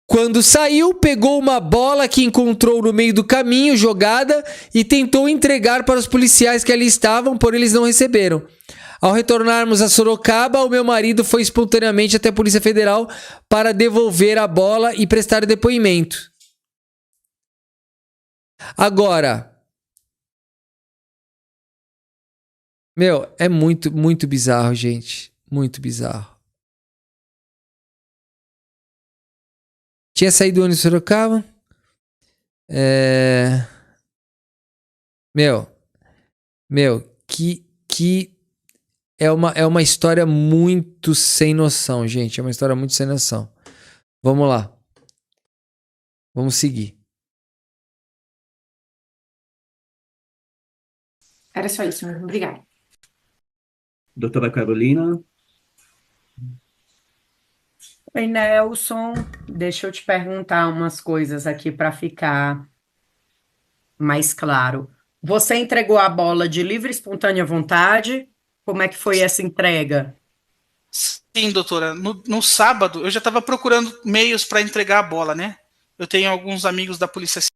Quando saiu, pegou uma bola que encontrou no meio do caminho, jogada, e tentou entregar para os policiais que ali estavam, porém eles não receberam. Ao retornarmos a Sorocaba, o meu marido foi espontaneamente até a Polícia Federal para devolver a bola e prestar depoimento. Agora, meu, é muito, muito bizarro, gente. Muito bizarro. Tinha saído do ônibus de Sorocaba. Que é uma história muito sem noção, gente. É uma história muito sem noção. Vamos lá. Vamos seguir. Era só isso mesmo. Obrigada. Doutora Carolina. Oi, Nelson, deixa eu te perguntar umas coisas aqui para ficar mais claro. Você entregou a bola de livre e espontânea vontade? Como é que foi essa entrega? Sim, doutora. No sábado, eu já estava procurando meios para entregar a bola, né? Eu tenho alguns amigos da Polícia Civil.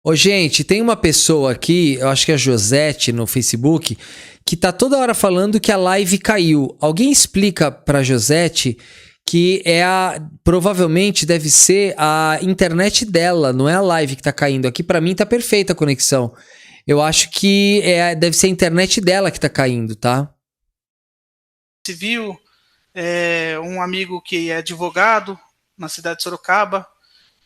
Ô, gente, tem uma pessoa aqui, eu acho que é a Josete no Facebook, que tá toda hora falando que a live caiu. Alguém explica pra Josete que provavelmente deve ser a internet dela, não é a live que tá caindo. Aqui pra mim tá perfeita a conexão. Eu acho que deve ser a internet dela que tá caindo, tá? Civil, um amigo que é advogado na cidade de Sorocaba,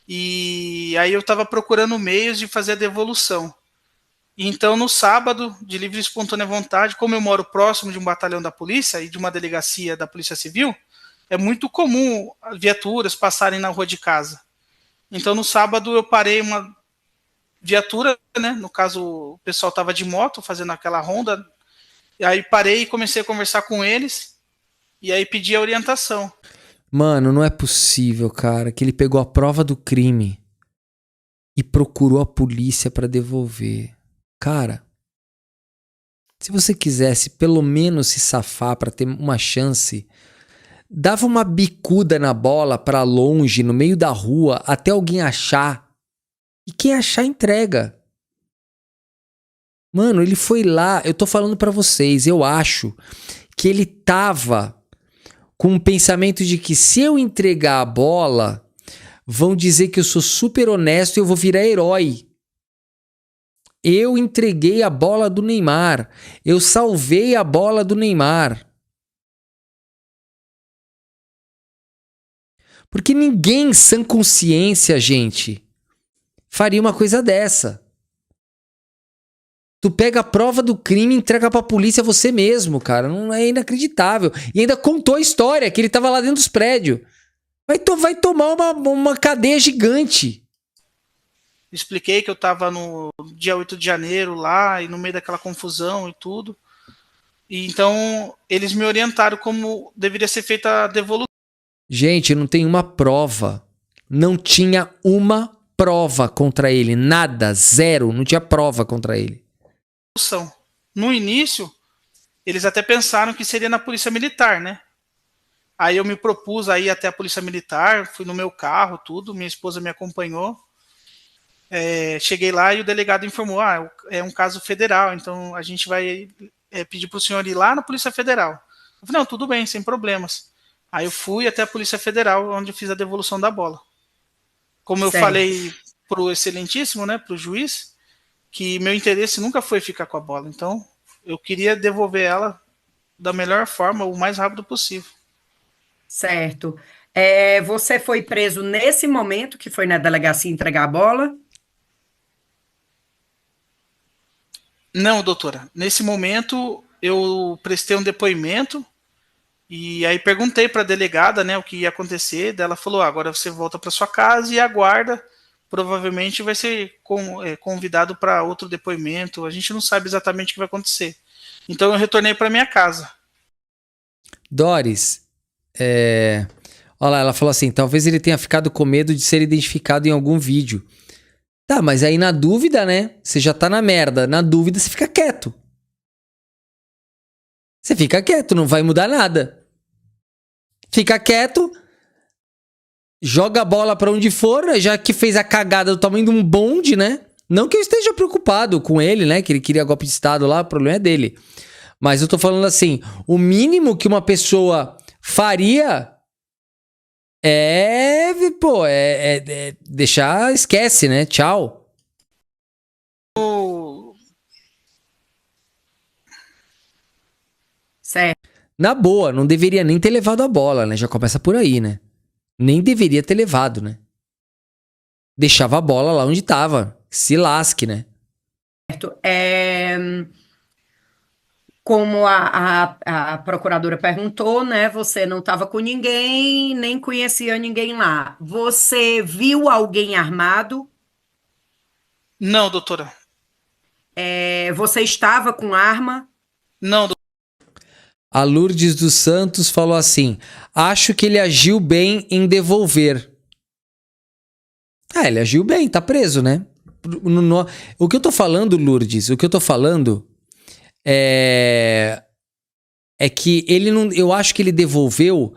e aí eu estava procurando meios de fazer a devolução. Então, no sábado, de livre e espontânea vontade, como eu moro próximo de um batalhão da polícia e de uma delegacia da Polícia Civil, é muito comum viaturas passarem na rua de casa. Então, no sábado, eu parei uma viatura, né? No caso, o pessoal estava de moto fazendo aquela ronda, e aí parei e comecei a conversar com eles, e aí pedi a orientação. Mano, não é possível, cara, que ele pegou a prova do crime e procurou a polícia pra devolver. Cara, se você quisesse pelo menos se safar pra ter uma chance, dava uma bicuda na bola pra longe, no meio da rua, até alguém achar. E quem achar, entrega. Mano, ele foi lá, eu tô falando pra vocês, eu acho que ele tava com o pensamento de que se eu entregar a bola, vão dizer que eu sou super honesto e eu vou virar herói. Eu entreguei a bola do Neymar. Eu salvei a bola do Neymar. Porque ninguém em sã consciência, gente, faria uma coisa dessa. Tu pega a prova do crime e entrega pra polícia você mesmo, cara. Não é inacreditável. E ainda contou a história, que ele tava lá dentro dos prédios. Vai tomar uma cadeia gigante. Expliquei que eu estava no dia 8 de janeiro lá, e no meio daquela confusão e tudo. E então, eles me orientaram como deveria ser feita a devolução. Gente, não tem uma prova. Não tinha uma prova contra ele. Nada, zero. Não tinha prova contra ele. No início, eles até pensaram que seria na Polícia Militar, né? Aí eu me propus a ir até a Polícia Militar, fui no meu carro, tudo, minha esposa me acompanhou. Cheguei lá e o delegado informou, é um caso federal, então a gente vai pedir para o senhor ir lá na Polícia Federal. Eu falei, não, tudo bem, sem problemas. Aí eu fui até a Polícia Federal, onde eu fiz a devolução da bola. Como eu falei pro excelentíssimo, né, pro juiz, que meu interesse nunca foi ficar com a bola. Então, eu queria devolver ela da melhor forma, o mais rápido possível. Certo. Você foi preso nesse momento que foi na delegacia entregar a bola? Não, doutora. Nesse momento, eu prestei um depoimento e aí perguntei para a delegada, né, o que ia acontecer. Daí ela falou, agora você volta para sua casa e aguarda. Provavelmente vai ser convidado para outro depoimento. A gente não sabe exatamente o que vai acontecer. Então eu retornei para minha casa. Doris, olha lá, ela falou assim, talvez ele tenha ficado com medo de ser identificado em algum vídeo. Tá, mas aí na dúvida, né? Você já tá na merda. Na dúvida, você fica quieto. Você fica quieto, não vai mudar nada. Fica quieto, joga a bola pra onde for, já que fez a cagada do tamanho de um bonde, né? Não que eu esteja preocupado com ele, né? Que ele queria golpe de Estado lá, o problema é dele. Mas eu tô falando assim, o mínimo que uma pessoa faria deixar, esquece, né? Tchau. Certo. Na boa, não deveria nem ter levado a bola, né? Já começa por aí, né? Nem deveria ter levado, né? Deixava a bola lá onde tava. Se lasque, né? Certo. Como a procuradora perguntou, né? Você não estava com ninguém, nem conhecia ninguém lá. Você viu alguém armado? Não, doutora. Você estava com arma? Não, doutora. A Lourdes dos Santos falou assim: acho que ele agiu bem em devolver. Ele agiu bem, tá preso, né? O que eu tô falando, Lourdes, o que eu tô falando é que ele não. Eu acho que ele devolveu,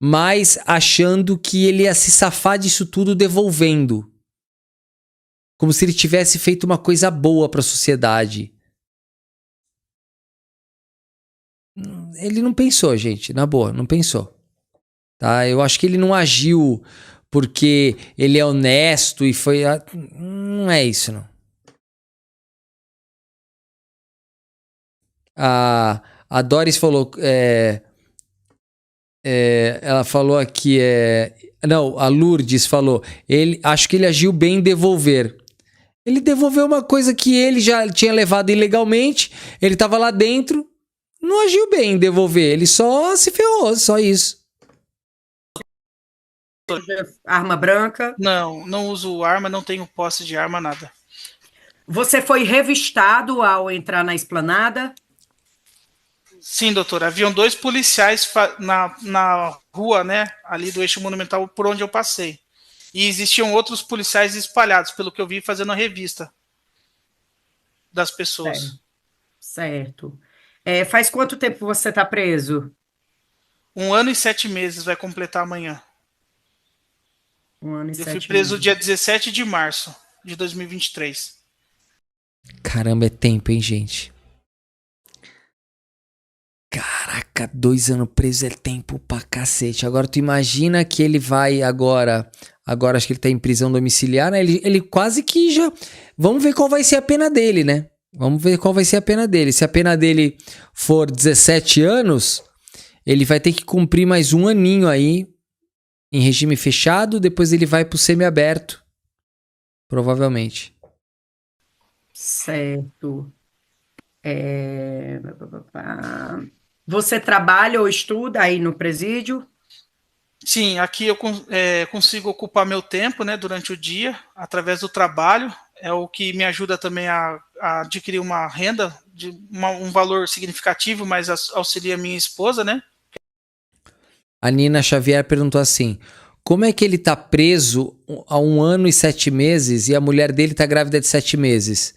mas achando que ele ia se safar disso tudo devolvendo. Como se ele tivesse feito uma coisa boa pra sociedade. Ele não pensou, gente, na boa, não pensou. Tá? Eu acho que ele não agiu porque ele é honesto e foi. Não é isso, não. A Doris falou. Ela falou aqui. Não, a Lourdes falou. Acho que ele agiu bem em devolver. Ele devolveu uma coisa que ele já tinha levado ilegalmente. Ele tava lá dentro. Não agiu bem em devolver. Ele só se ferrou, só isso. Arma branca? Não, não uso arma, não tenho posse de arma, nada. Você foi revistado ao entrar na esplanada? Sim, doutor. Haviam 2 policiais na rua, né, ali do eixo monumental por onde eu passei. E existiam outros policiais espalhados, pelo que eu vi, fazendo a revista das pessoas. Certo. Faz quanto tempo você está preso? 1 ano e 7 meses, vai completar amanhã. 1 ano e 7 Eu fui meses. preso dia 17 de março de 2023. Caramba, é tempo, hein, gente? Caraca, 2 anos preso é tempo pra cacete. Agora tu imagina que ele vai agora acho que ele tá em prisão domiciliar, né? Ele quase que já... Vamos ver qual vai ser a pena dele, né? Vamos ver qual vai ser a pena dele. Se a pena dele for 17 anos, ele vai ter que cumprir mais 1 aninho aí em regime fechado, depois ele vai pro semiaberto. Provavelmente. Certo. Você trabalha ou estuda aí no presídio? Sim, aqui eu consigo ocupar meu tempo, né, durante o dia, através do trabalho. É o que me ajuda também a adquirir uma renda de um valor significativo, mas auxilia minha esposa, né? A Nina Xavier perguntou assim: como é que ele tá preso há 1 ano e 7 meses e a mulher dele tá grávida de 7 meses?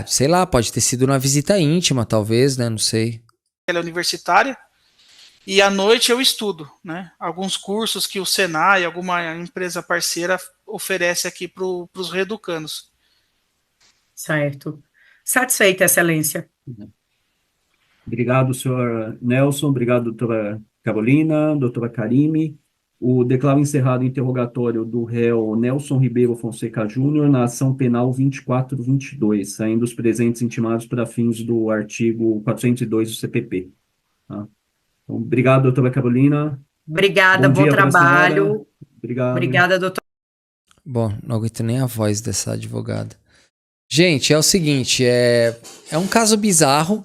Sei lá, pode ter sido uma visita íntima, talvez, né? Não sei. Ela é universitária e à noite eu estudo, né? Alguns cursos que o Senai, alguma empresa parceira oferece aqui para os reeducandos. Certo. Satisfeita, Excelência. Obrigado, senhor Nelson. Obrigado, doutora Carolina, doutora Karime. O declaro encerrado o interrogatório do réu Nelson Ribeiro Fonseca Júnior na ação penal 2422, saindo os presentes intimados para fins do artigo 402 do CPP. Tá? Então, obrigado, doutora Carolina. Obrigada, bom dia para a senhora. trabalho. Obrigado. Obrigada, doutor. Bom, não aguento nem a voz dessa advogada. Gente, é o seguinte, é um caso bizarro.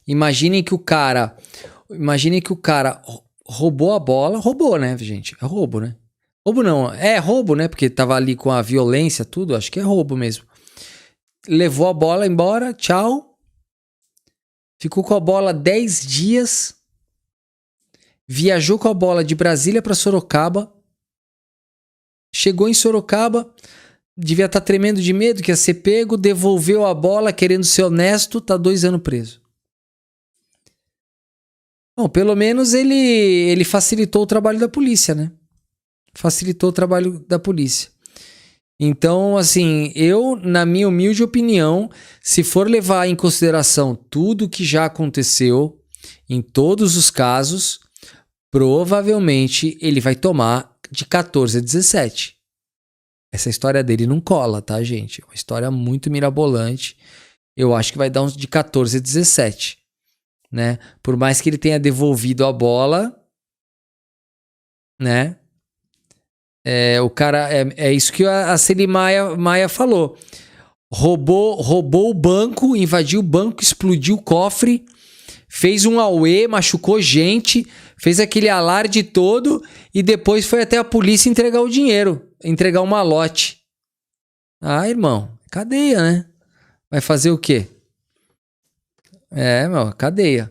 Imaginem que o cara roubou a bola. Roubou, né, gente? É roubo, né? Roubo não. É roubo, né? Porque tava ali com a violência, tudo. Acho que é roubo mesmo. Levou a bola embora. Tchau. Ficou com a bola 10 dias. Viajou com a bola de Brasília para Sorocaba. Chegou em Sorocaba. Devia estar tremendo de medo que ia ser pego. Devolveu a bola querendo ser honesto. Tá 2 anos preso. Bom, pelo menos ele facilitou o trabalho da polícia, né? Facilitou o trabalho da polícia. Então, assim, eu, na minha humilde opinião, se for levar em consideração tudo que já aconteceu, em todos os casos, provavelmente ele vai tomar de 14 a 17. Essa história dele não cola, tá, gente? É uma história muito mirabolante. Eu acho que vai dar uns de 14 a 17. Né? Por mais que ele tenha devolvido a bola, né? O cara é isso que a Celi Maia falou. Roubou o banco, invadiu o banco, explodiu o cofre, fez um auê, machucou gente, fez aquele alarde todo e depois foi até a polícia entregar o dinheiro, entregar um malote. Irmão, cadeia, né? Vai fazer o quê? Cadeia.